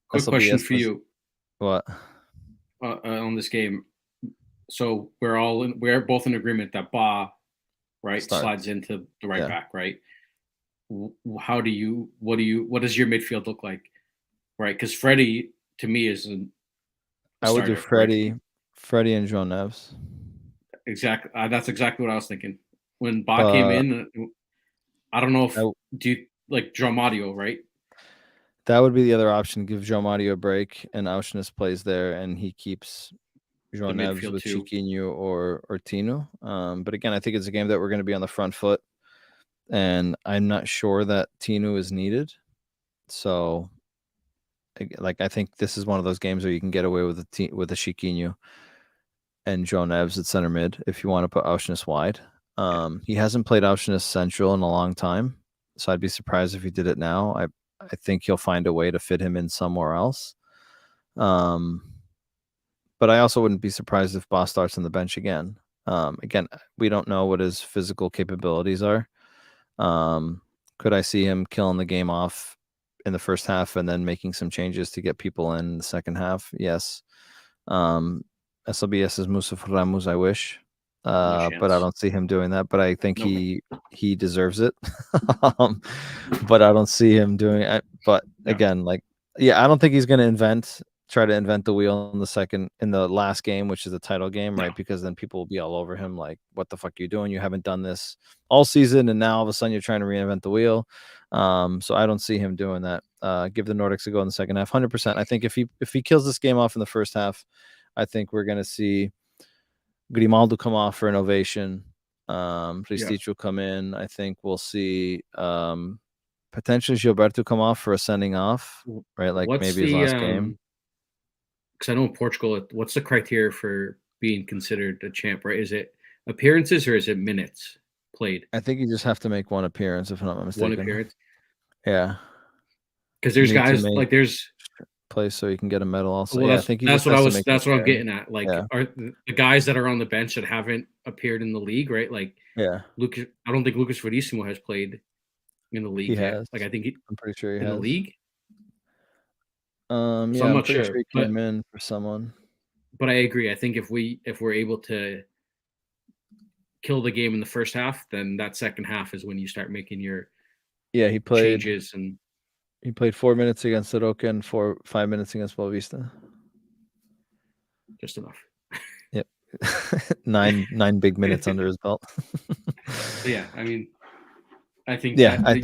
Quick question for you. What? On this game. So we're both in agreement that Ba, right, slides into the right back, right? What does your midfield look like, right? Because Freddie to me is I would do Freddie and João Neves. Exactly. That's exactly what I was thinking when Ba came in. I don't know if do you like João Mario, right? That would be the other option. Give João Mario a break, and Auschwitz plays there, and he keeps João Neves with Chiquinho or Tino. But again, I think it's a game that we're going to be on the front foot, and I'm not sure that Tino is needed. So, like, I think this is one of those games where you can get away with a Chiquinho and João Neves at center mid if you want to put Auschwitz wide. He hasn't played Auschwitz central in a long time, so I'd be surprised if he did it now. I think he'll find a way to fit him in somewhere else. But I also wouldn't be surprised if Boss starts on the bench again. Again, we don't know what his physical capabilities are. Could I see him killing the game off in the first half and then making some changes to get people in the second half? Yes. SLBS is Musa Ramos, I wish. But I don't see him doing that. But I think he deserves it. But I don't see him doing it. But again, like, I don't think he's going to try to invent the wheel in the last game, which is the title game, right? Because then people will be all over him, like, "What the fuck are you doing? You haven't done this all season, and now all of a sudden you're trying to reinvent the wheel." So I don't see him doing that. Give the Nordics a go in the second half, 100%. I think if he kills this game off in the first half, I think we're going to see Grimaldo come off for an ovation. Ristich will come in. I think we'll see potentially Gilberto come off for a sending off, right? Like maybe his last game. Because I know in Portugal, what's the criteria for being considered a champ, right? Is it appearances or is it minutes played? I think you just have to make one appearance, if I'm not One mistaken. appearance. Yeah. Because You there's need to guys make like there's play so you can get a medal also. well Yeah, I think he just has to make an that's what I'm appearance. getting at. Like Yeah. are the guys that are on the bench that haven't appeared in the league, right? Like Yeah. Lucas, I don't think Lucas Verissimo has played in the He league yet. has. Like I think I'm pretty sure he in the has. league. So Yeah, I'm I'm not pretty sure, sure he came in for someone. but I agree. I think if we're able to kill the game in the first half, then that second half is when you start making your Yeah, he played changes and 4 minutes against Soroka and 5 minutes against Boavista. just enough. Yep. 9 big minutes under his belt. Yeah, I mean, I think Yeah, that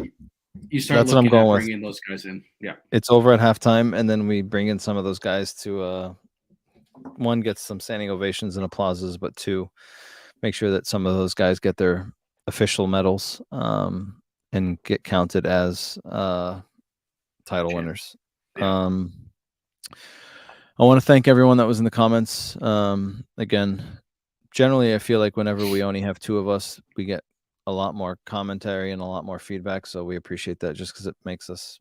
you start that's what I'm looking at going with. bringing those guys in. Yeah, It's over at halftime, and then we bring in some of those guys to one, get some standing ovations and applauses, but two, make sure that some of those guys get their official medals and get counted as title winners. yeah. I want to thank everyone that was in the comments. Again, generally, I feel like whenever we only have two of us, we get a lot more commentary and a lot more feedback. So we appreciate that just because it makes us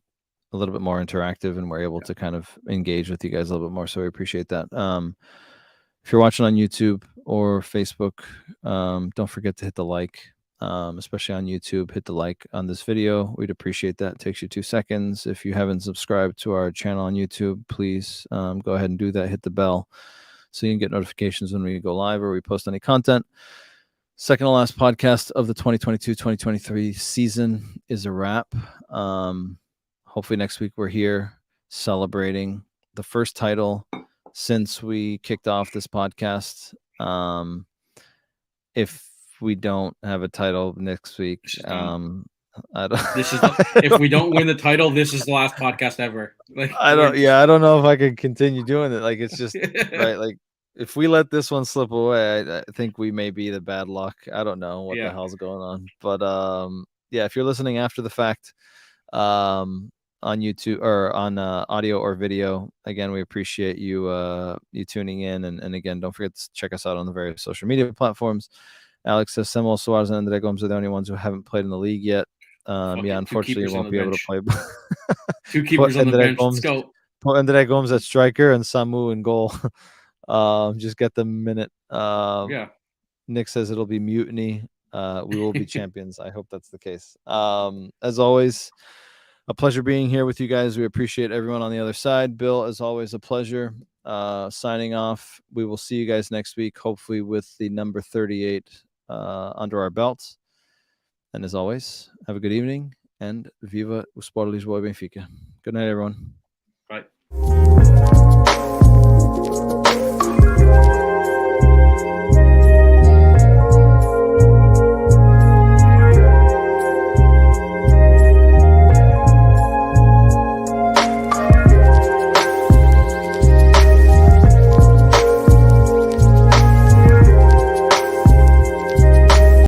a little bit more interactive and we're able to kind of engage with you guys a little bit more. So we appreciate that. If you're watching on YouTube or Facebook, don't forget to hit the like, especially on YouTube. Hit the like on this video. We'd appreciate that. It takes you 2 seconds. If you haven't subscribed to our channel on YouTube, please go ahead and do that. Hit the bell so you can get notifications when we go live or we post any content. Second to last podcast of the 2022-2023 season is a wrap. Hopefully next week we're here celebrating the first title since we kicked off this podcast. If we don't have a title next week, I don't, If we don't win the title, this is the last podcast ever. Like I don't know if I can continue doing it. Like, it's just right. Like, if we let this one slip away, I think we may be the bad luck. I don't know what the hell's going on, but yeah, if you're listening after the fact, on YouTube or on audio or video, again, we appreciate you you tuning in, and again, don't forget to check us out on the various social media platforms. Alex says Samuel Suarez and Andre Gomes are the only ones who haven't played in the league yet. Yeah, unfortunately, you won't be able to play. Two keepers on the bench. Let's go. Put Andre Gomes at striker and Samu in goal. Just get the minute. Yeah. Nick says it'll be mutiny. We will be champions. I hope that's the case. As always, a pleasure being here with you guys. We appreciate everyone on the other side. Bill, as always, a pleasure. Signing off. We will see you guys next week, hopefully with the number 38 under our belts. And as always, have a good evening and Viva o Sport Lisboa e Benfica. Good night, everyone.